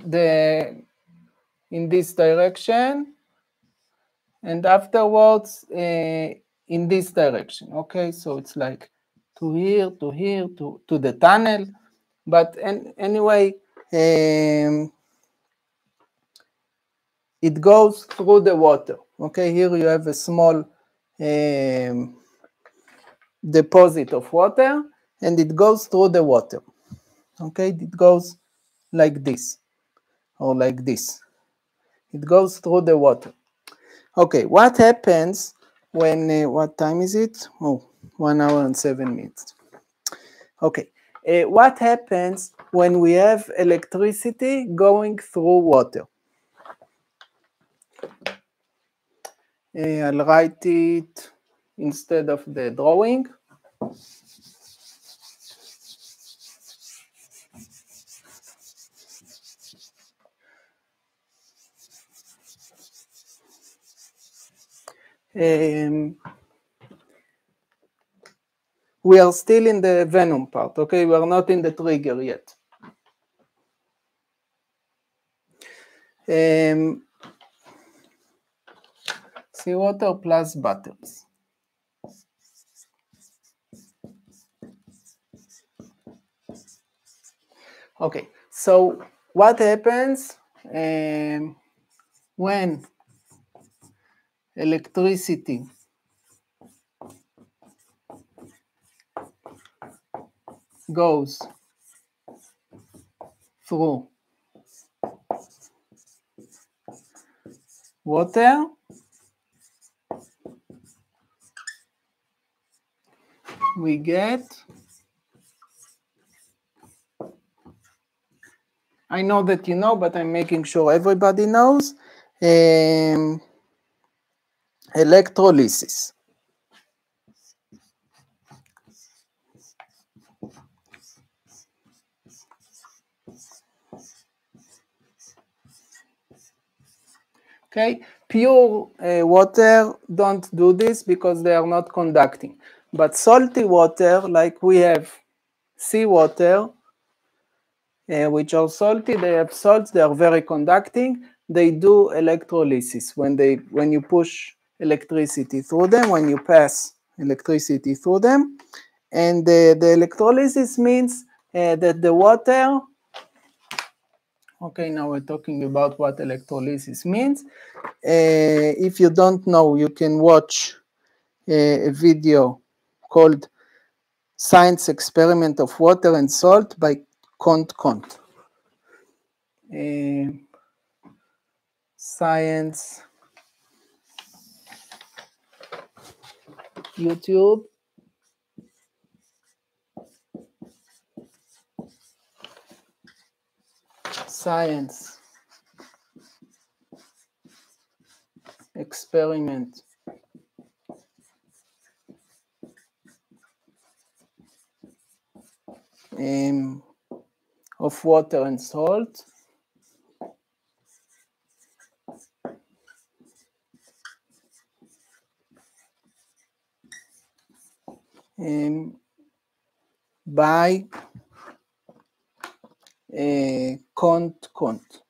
this direction, and afterwards in this direction. Okay, so it's like to here, to here, to the tunnel. But anyway, it goes through the water. Okay, here you have a small deposit of water, and it goes through the water. Okay, it goes like this, or like this. It goes through the water. Okay, what happens when, what time is it? Oh, 1 hour and 7 minutes. Okay, what happens when we have electricity going through water? I'll write it instead of the drawing. We are still in the venom part, okay? We are not in the trigger yet. Seawater plus batteries. Okay, so what happens when electricity goes through water? We get, I know that you know, but I'm making sure everybody knows, electrolysis. Okay, pure water don't do this because they are not conducting. But salty water, like we have seawater, which are salty, they have salts, they are very conducting. They do electrolysis when you push electricity through them, when you pass electricity through them. And the electrolysis means that the water, okay, now we're talking about what electrolysis means. If you don't know, you can watch a video called Science Experiment of Water and Salt by Kont. Science YouTube. science experiment of water and salt. By Cont.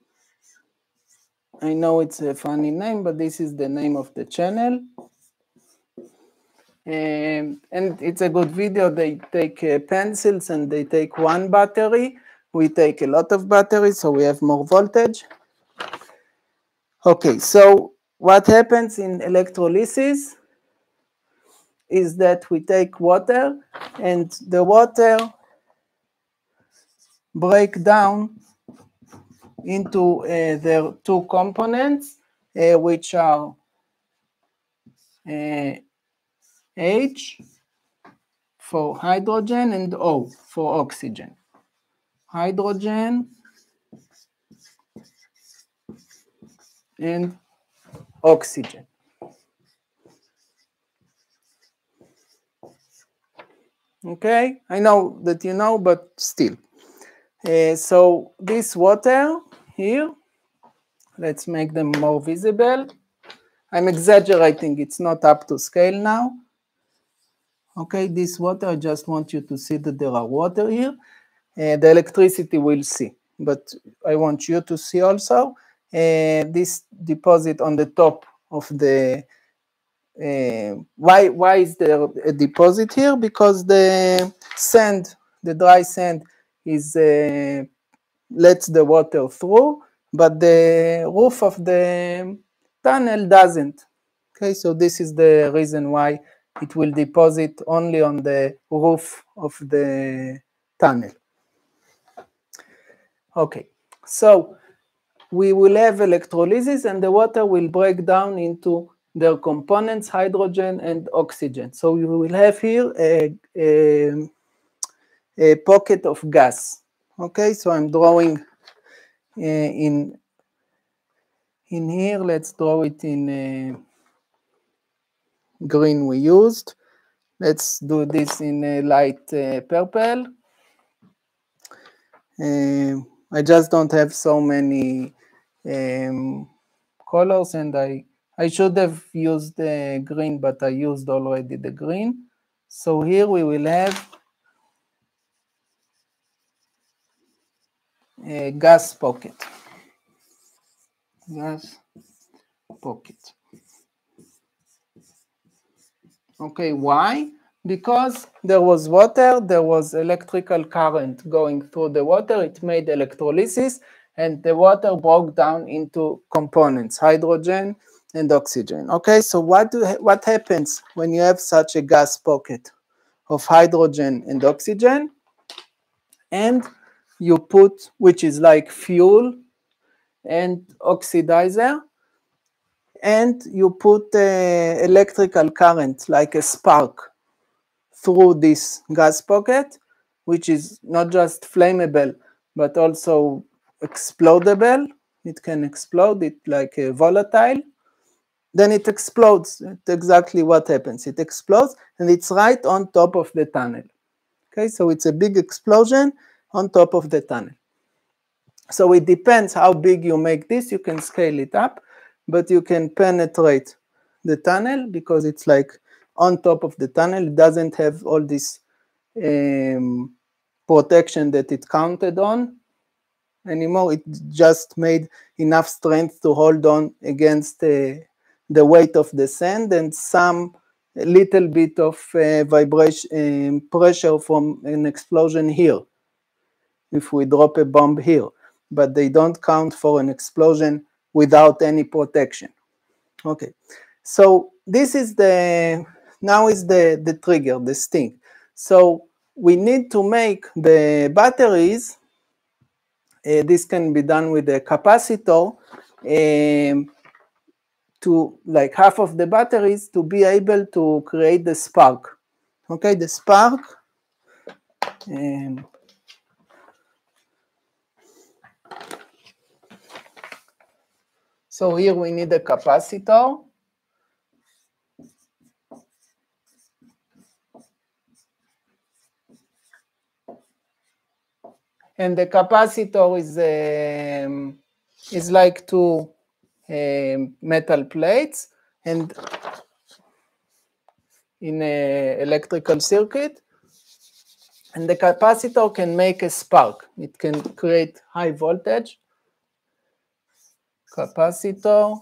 I know it's a funny name, but this is the name of the channel. And it's a good video. They take pencils and they take one battery. We take a lot of batteries, so we have more voltage. Okay, so what happens in electrolysis is that we take water, and the water break down into their two components, which are H for hydrogen and O for oxygen. Hydrogen and oxygen. Okay, I know that you know, but still. So this water here, let's make them more visible. I'm exaggerating, it's not up to scale now. Okay, this water, I just want you to see that there are water here. The electricity will see, but I want you to see also this deposit on the top of the, why is there a deposit here? Because the sand, the dry sand is, lets the water through, but the roof of the tunnel doesn't. Okay, so this is the reason why it will deposit only on the roof of the tunnel. Okay, so we will have electrolysis and the water will break down into their components, hydrogen and oxygen. So you will have here a pocket of gas. Okay, so I'm drawing in here, let's draw it in green we used. Let's do this in light purple. I just don't have so many colors, and I should have used the green, but I used already the green. So here we will have a gas pocket. Gas pocket. Okay, why? Because there was water, there was electrical current going through the water, it made electrolysis, and the water broke down into components, hydrogen and oxygen. Okay, so what happens when you have such a gas pocket of hydrogen and oxygen, and you put, which is like fuel and oxidizer, and you put electrical current, like a spark, through this gas pocket, which is not just flammable, but also explodable. It can explode, it like a volatile. Then it explodes. It's exactly what happens. It explodes, and it's right on top of the tunnel. Okay, so it's a big explosion on top of the tunnel. So it depends how big you make this. You can scale it up, but you can penetrate the tunnel because it's like on top of the tunnel. It doesn't have all this protection that it counted on anymore. It just made enough strength to hold on against the weight of the sand and some little bit of vibration, pressure from an explosion here, if we drop a bomb here. But they don't count for an explosion without any protection. Okay, so this is now is the trigger, the sting. So we need to make the batteries. This can be done with a capacitor to like half of the batteries to be able to create the spark. Okay, the spark. So here we need a capacitor. And the capacitor is like two metal plates, and in an electrical circuit. And the capacitor can make a spark. It can create high voltage. Capacitor.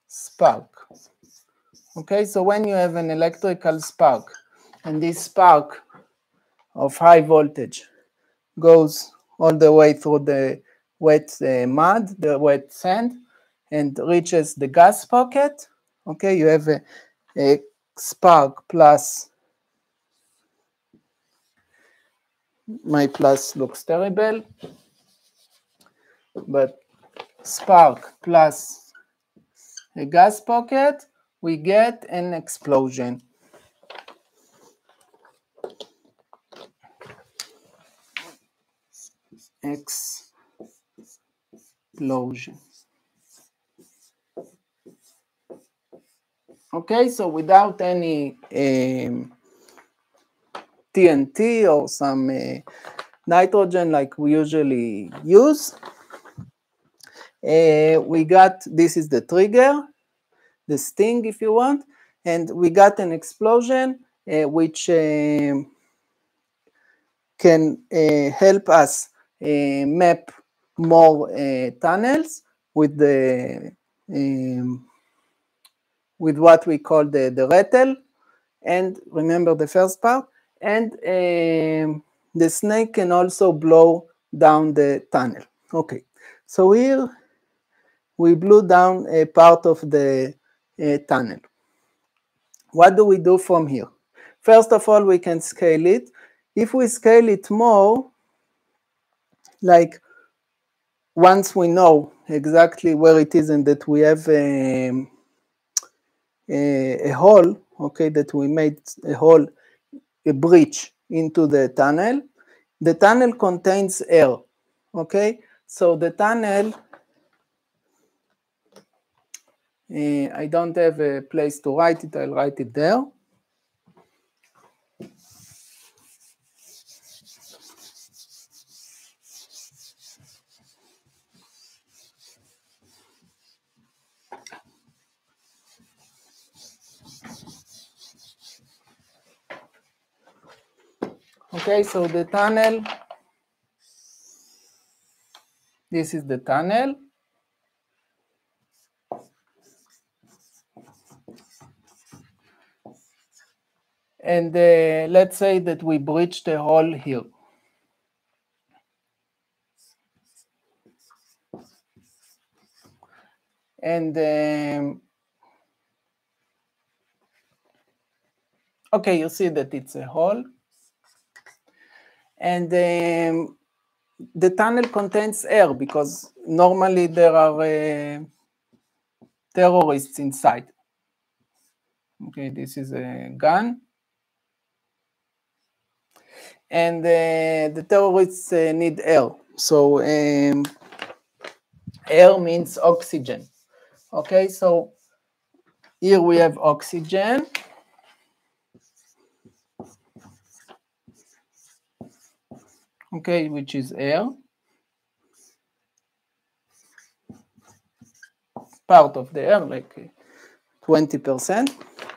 Spark. Okay, so when you have an electrical spark, and this spark of high voltage goes all the way through the wet mud, the wet sand, and reaches the gas pocket, okay, you have a spark plus, my plus looks terrible, but spark plus a gas pocket, we get an explosion. Explosion. Okay, so without any TNT or some nitrogen like we usually use, we got, this is the trigger, the sting if you want, and we got an explosion which can help us map more tunnels with the with what we call the rattle, and remember the first part, and the snake can also blow down the tunnel. Okay, so here we blew down a part of the tunnel. What do we do from here? First of all, we can scale it. If we scale it more, like once we know exactly where it is and that we have a hole, okay, that we made a hole, a breach into the tunnel contains air, okay? So the tunnel, I don't have a place to write it, I'll write it there. Okay, so the tunnel, this is the tunnel. And let's say that we breached a hole here. And okay, you see that it's a hole. And the tunnel contains air because normally there are terrorists inside. Okay, this is a gun. And the terrorists need air. So air means oxygen. Okay, so here we have oxygen. Okay, which is air. Part of the air, like 20%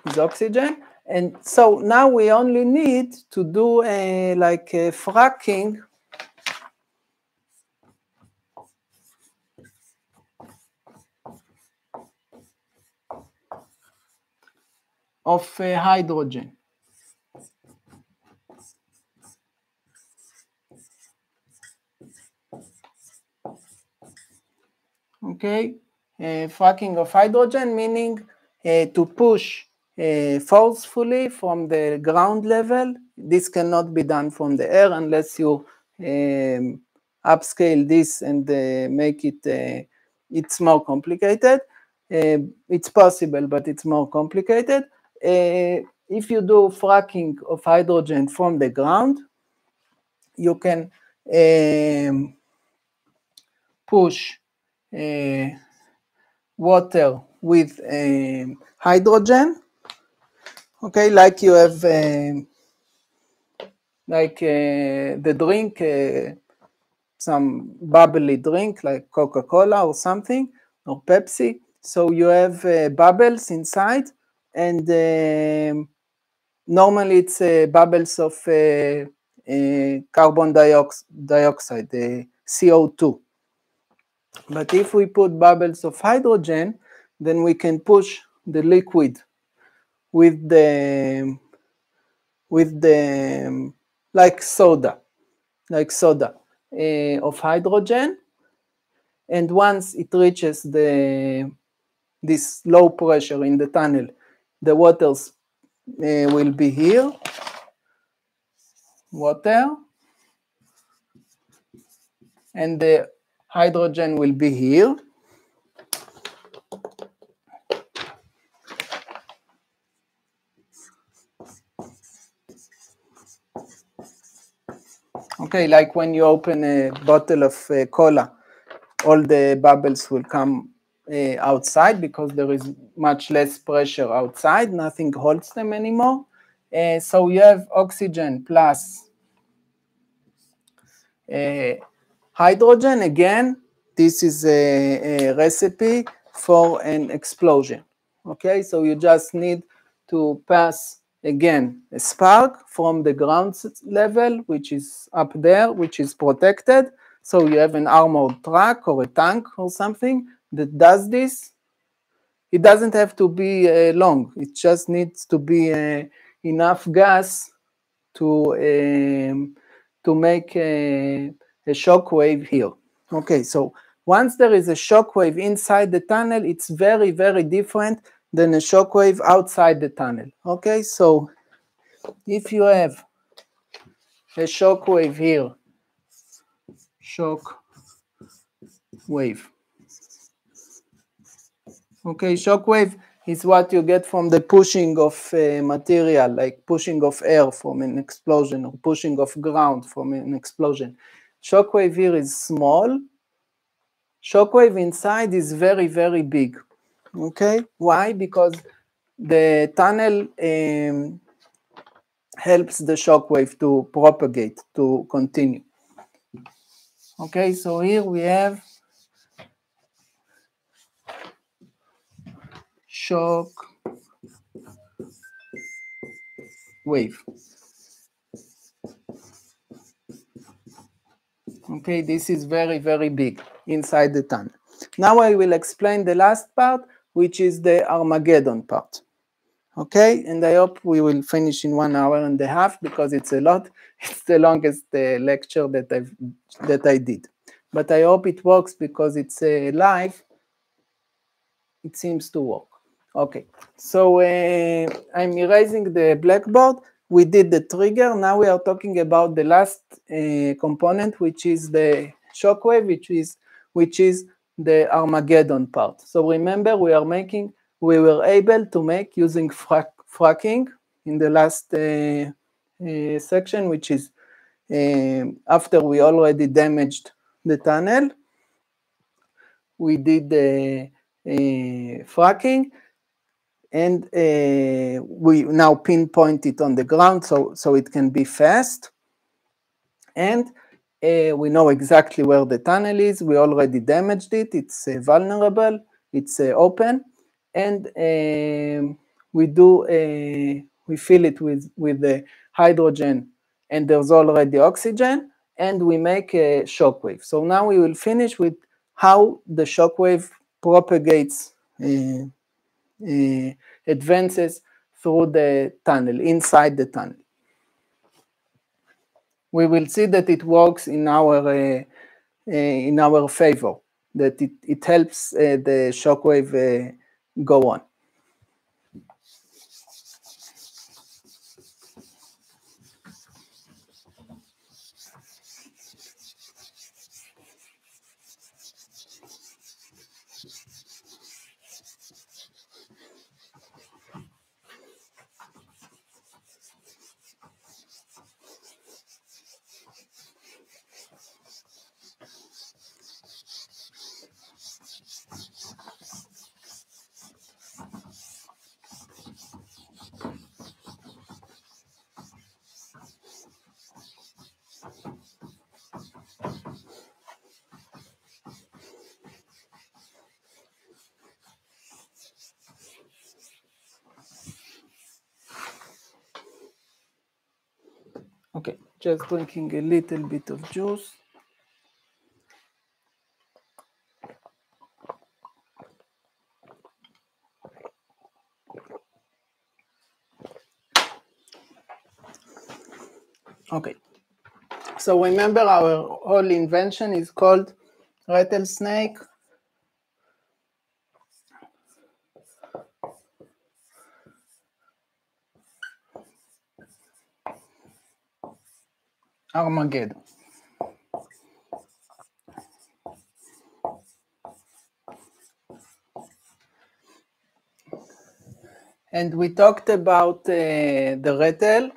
is oxygen. And so now we only need to do like a fracking of hydrogen. Okay, fracking of hydrogen, meaning to push forcefully from the ground level. This cannot be done from the air unless you upscale this and make it, it's more complicated. It's possible, but it's more complicated. If you do fracking of hydrogen from the ground, you can push water with hydrogen, okay, like you have the drink, some bubbly drink like Coca-Cola or something, or Pepsi. So you have bubbles inside, and normally it's bubbles of carbon dioxide, CO2. But if we put bubbles of hydrogen, then we can push the liquid with the like soda of hydrogen, and once it reaches this low pressure in the tunnel, the waters will be here, water, and the hydrogen will be here. Okay, like when you open a bottle of cola, all the bubbles will come outside because there is much less pressure outside, nothing holds them anymore. So you have oxygen plus hydrogen. Again, this is a recipe for an explosion. Okay, so you just need to pass again a spark from the ground level, which is up there, which is protected. So you have an armored truck or a tank or something that does this. It doesn't have to be long. It just needs to be enough gas to make a shock wave here. Okay, so once there is a shock wave inside the tunnel, it's very, very different than a shock wave outside the tunnel. Okay, so if you have a shock wave here, shock wave. Okay, shock wave is what you get from the pushing of material, like pushing of air from an explosion or pushing of ground from an explosion. Shock wave here is small. Shock wave inside is very, very big. Okay, why? Because the tunnel helps the shock wave to propagate, to continue. Okay, so here we have shock wave. Okay, this is very, very big inside the tunnel. Now I will explain the last part, which is the Armageddon part. Okay, and I hope we will finish in 1 hour and a half because it's a lot. It's the longest lecture that I did. But I hope it works because it's live. It seems to work. Okay, so I'm erasing the blackboard. We did the trigger. Now we are talking about the last component, which is the shockwave, which is the Armageddon part. So remember, we were able to make using fracking in the last section, which is after we already damaged the tunnel. We did the fracking, and we now pinpoint it on the ground so it can be fast. And we know exactly where the tunnel is. We already damaged it. It's vulnerable. It's open. And we fill it with the hydrogen, and there's already oxygen, and we make a shock wave. So now we will finish with how the shock wave propagates, advances through the tunnel, inside the tunnel. We will see that it works in our favor, that it helps the shock wave go on. Just drinking a little bit of juice. Okay. So remember, our whole invention is called Rattlesnake Armageddon. And we talked about the rattle,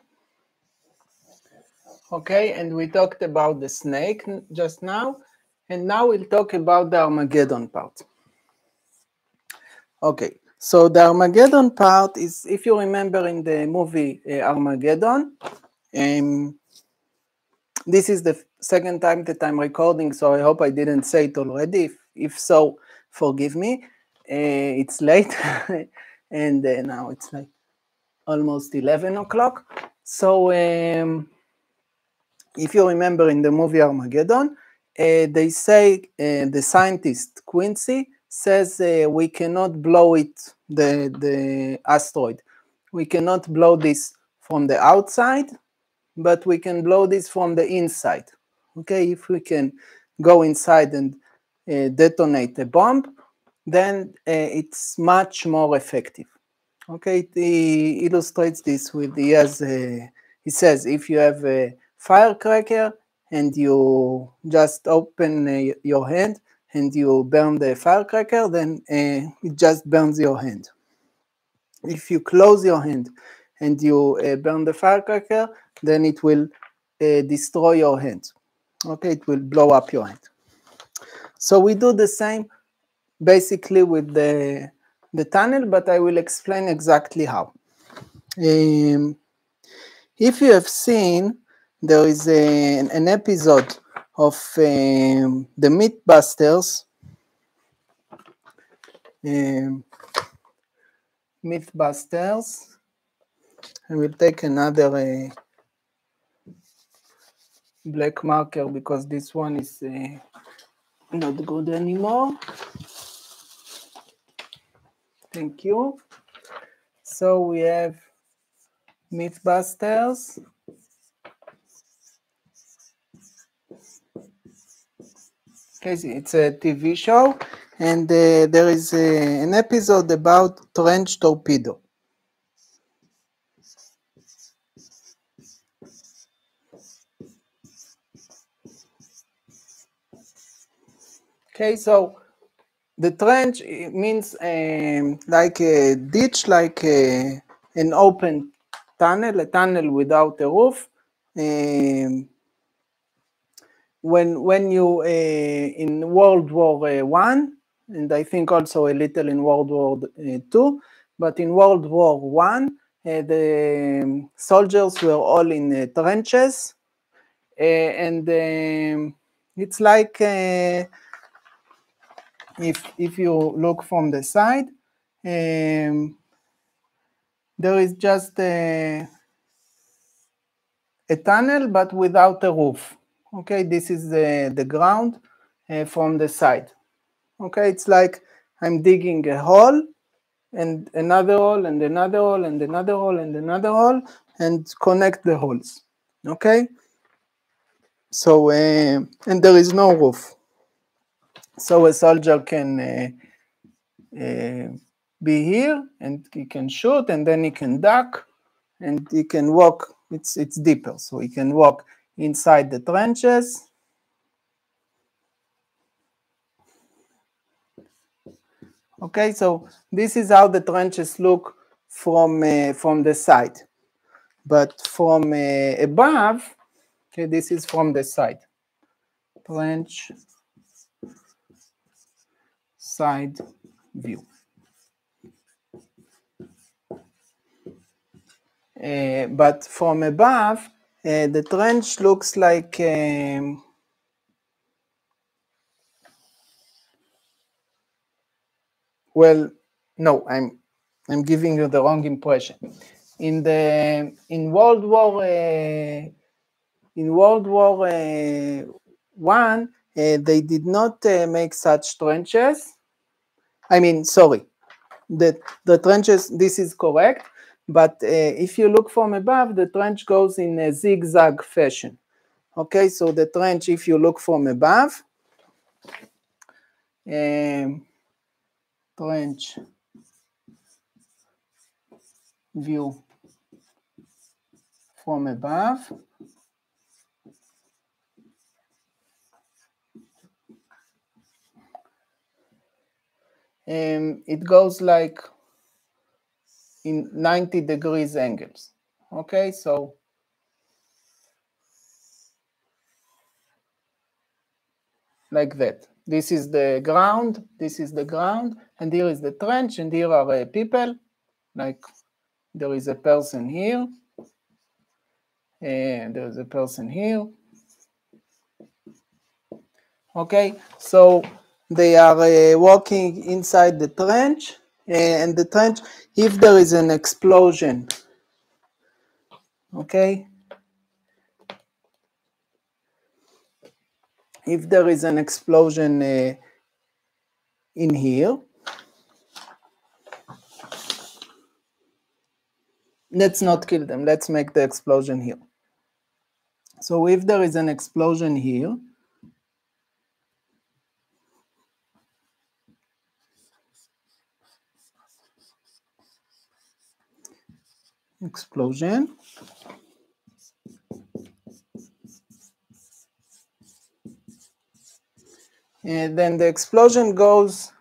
okay, and we talked about the snake just now, and now we'll talk about the Armageddon part. Okay, so the Armageddon part is, if you remember in the movie Armageddon, this is the second time that I'm recording, so I hope I didn't say it already. If so, forgive me. It's late, and now it's like almost 11 o'clock. So if you remember in the movie Armageddon, they say, the scientist Quincy says we cannot blow it, the asteroid. We cannot blow this from the outside, but we can blow this from the inside. Okay, if we can go inside and detonate a bomb, then it's much more effective. Okay, he illustrates this with, he says, if you have a firecracker and you just open your hand and you burn the firecracker, then it just burns your hand. If you close your hand and you burn the firecracker, then it will destroy your hand. Okay, it will blow up your hand. So we do the same basically with the tunnel, but I will explain exactly how. If you have seen, there is an episode of the Mythbusters. Mythbusters. I will take another black marker because this one is not good anymore. Thank you. So we have Mythbusters. Okay, it's a TV show, and there is an episode about trench torpedo. Okay, so the trench means like a ditch, like an open tunnel, a tunnel without a roof. When you in World War I, and I think also a little in World War II, but in World War I, the soldiers were all in trenches, and it's like if you look from the side, there is just a tunnel, but without a roof. Okay, this is the ground from the side. Okay, it's like I'm digging a hole, and another hole, and another hole, and another hole, and another hole, and connect the holes. Okay, so and there is no roof, so a soldier can be here, and he can shoot, and then he can duck, and he can walk. It's deeper, so he can walk inside the trenches. Okay, so this is how the trenches look from the side, but from above, okay, this is from the side. Trench side view. But from above, the trench looks like well, no, I'm giving you the wrong impression. In World War In World War One, they did not make such trenches. I mean, sorry, the trenches, this is correct, but if you look from above, the trench goes in a zigzag fashion. Okay, so the trench, if you look from above, trench view from above, it goes like in 90 degrees angles. Okay, so like that. This is the ground, this is the ground, and here is the trench, and here are people, like there is a person here, and there's a person here. Okay, so they are walking inside the trench, and the trench, if there is an explosion, okay, if there is an explosion in here, let's not kill them, let's make the explosion here. So if there is an explosion here, explosion, and then the explosion goes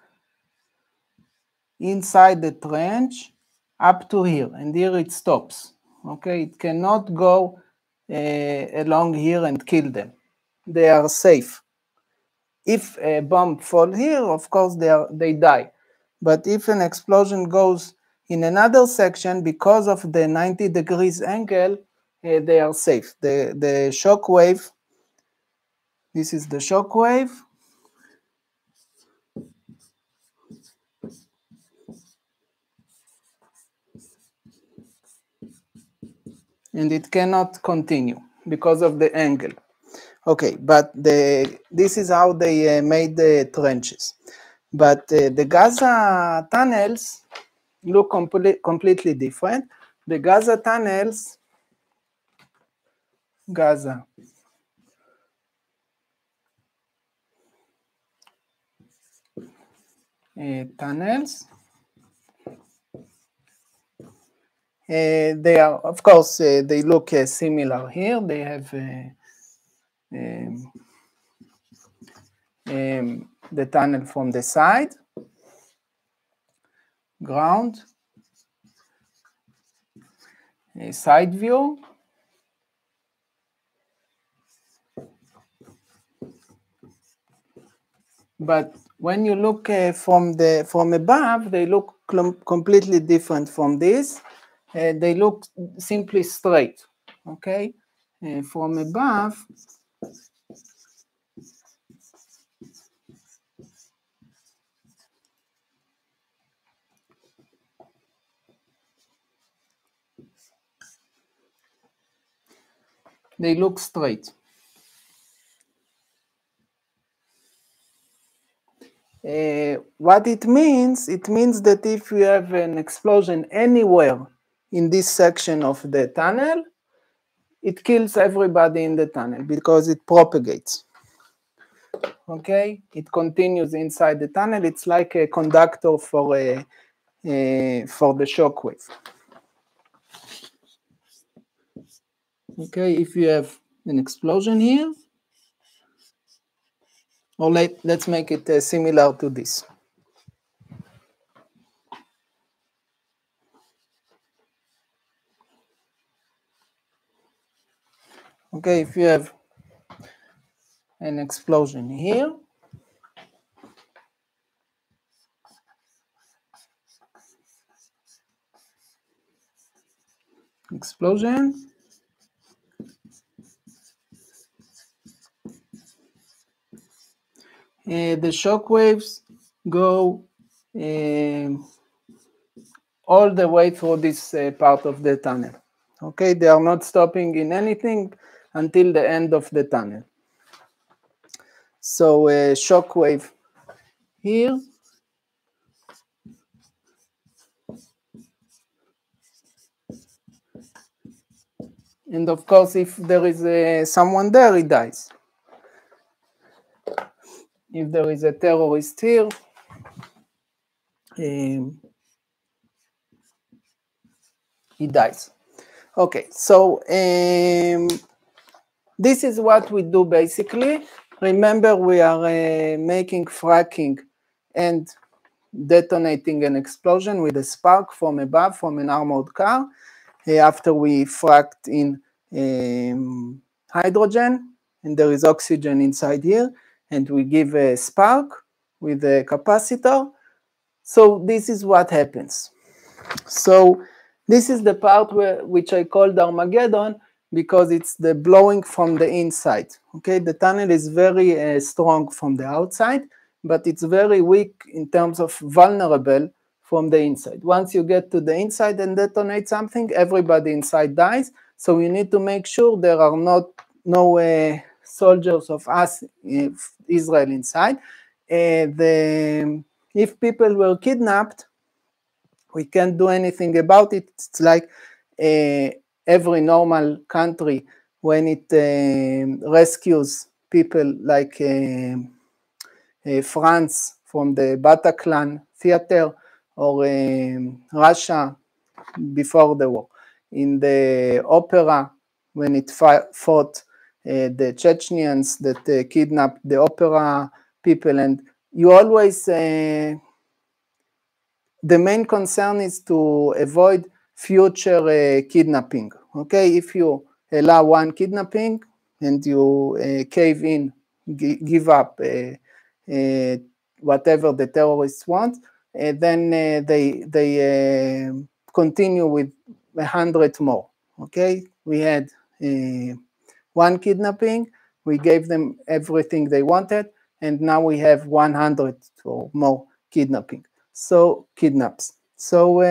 inside the trench up to here, and here it stops. Okay, it cannot go along here and kill them. They are safe. If a bomb falls here, of course they die. But if an explosion goes in another section, because of the 90 degrees angle, they are safe. The shock wave, this is the shock wave. And it cannot continue because of the angle. Okay, but this is how they made the trenches. But the Gaza tunnels look completely different. The Gaza tunnels, tunnels, they are, of course, they look similar here. They have the tunnel from the side, ground, side view, but when you look from above, they look completely different from this. They look simply straight. Okay, from above, they look straight. What it means that if you have an explosion anywhere in this section of the tunnel, it kills everybody in the tunnel because it propagates. Okay, it continues inside the tunnel. It's like a conductor for the shock wave. Okay, if you have an explosion here, or let's make it similar to this. Okay, if you have an explosion here, explosion, the shock waves go all the way through this part of the tunnel. Okay, they are not stopping in anything until the end of the tunnel. So a shock wave here. And of course, if there is someone there, he dies. If there is a terrorist here, he dies. Okay, so this is what we do basically. Remember, we are making fracking and detonating an explosion with a spark from above from an armored car after we fracked in hydrogen, and there is oxygen inside here, and we give a spark with a capacitor. So this is what happens. So this is the part which I called Armageddon, because it's the blowing from the inside. Okay, the tunnel is very strong from the outside, but it's very weak in terms of vulnerable from the inside. Once you get to the inside and detonate something, everybody inside dies. So you need to make sure there are no soldiers of us, Israel, inside. If people were kidnapped, we can't do anything about it. It's like every normal country when it rescues people, like France from the Bataclan theater, or Russia before the war. In the opera, when it fought the Chechens that kidnapped the opera people, and you always, the main concern is to avoid future kidnapping. Okay, if you allow one kidnapping and you cave in, give up whatever the terrorists want, then they continue with 100 more. Okay, we had one kidnapping, we gave them everything they wanted, and now we have 100 or more kidnapping. So kidnaps. So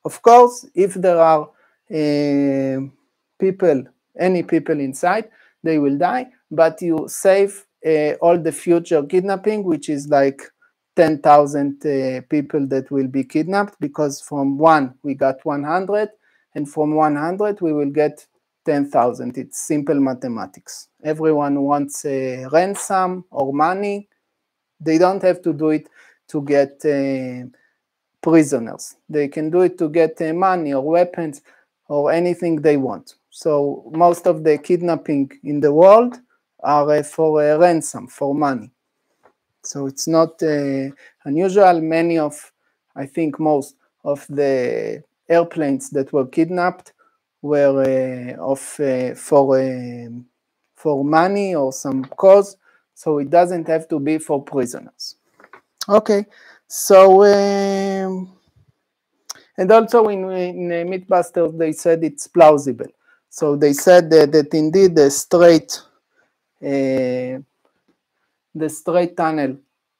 of course, if there are any people inside, they will die, but you save all the future kidnapping, which is like 10,000 people that will be kidnapped, because from one we got 100, and from 100 we will get 10,000. It's simple mathematics. Everyone wants a ransom or money. They don't have to do it to get prisoners. They can do it to get money or weapons or anything they want. So most of the kidnapping in the world are for a ransom, for money. So it's not unusual. Many of, I think most of the airplanes that were kidnapped were for money or some cause. So it doesn't have to be for prisoners. Okay, so and also in Mythbusters they said it's plausible. So they said that indeed the straight tunnel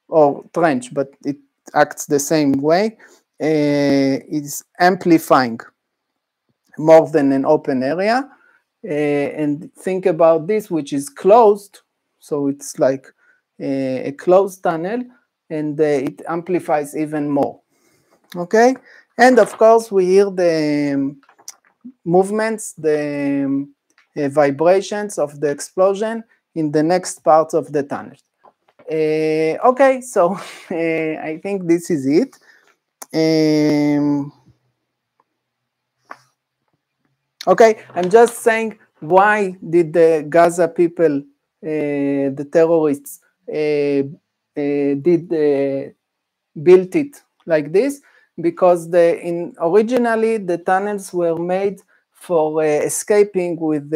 or trench, but it acts the same way, is amplifying more than an open area. And think about this, which is closed, so it's like a closed tunnel, and it amplifies even more. Okay, and of course we hear the movements, the vibrations of the explosion in the next parts of the tunnel. Okay, so I think this is it. Okay, I'm just saying, why did the Gaza people, the terrorists, built it like this? Because originally the tunnels were made for escaping with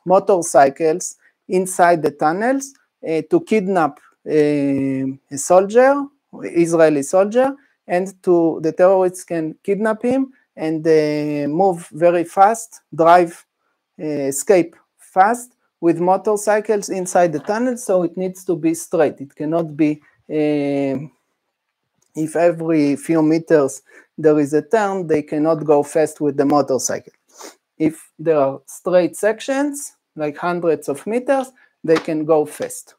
motorcycles inside the tunnels to kidnap a soldier, Israeli soldier, and the terrorists can kidnap him and move very fast, escape fast with motorcycles inside the tunnel. So it needs to be straight. It cannot be, if every few meters there is a turn, they cannot go fast with the motorcycle. If there are straight sections, like hundreds of meters, they can go fast.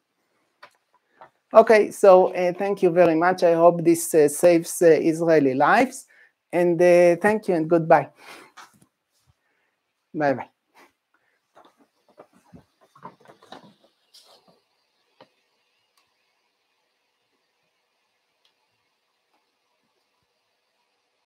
Okay, so thank you very much. I hope this saves Israeli lives. And thank you and goodbye. Bye-bye.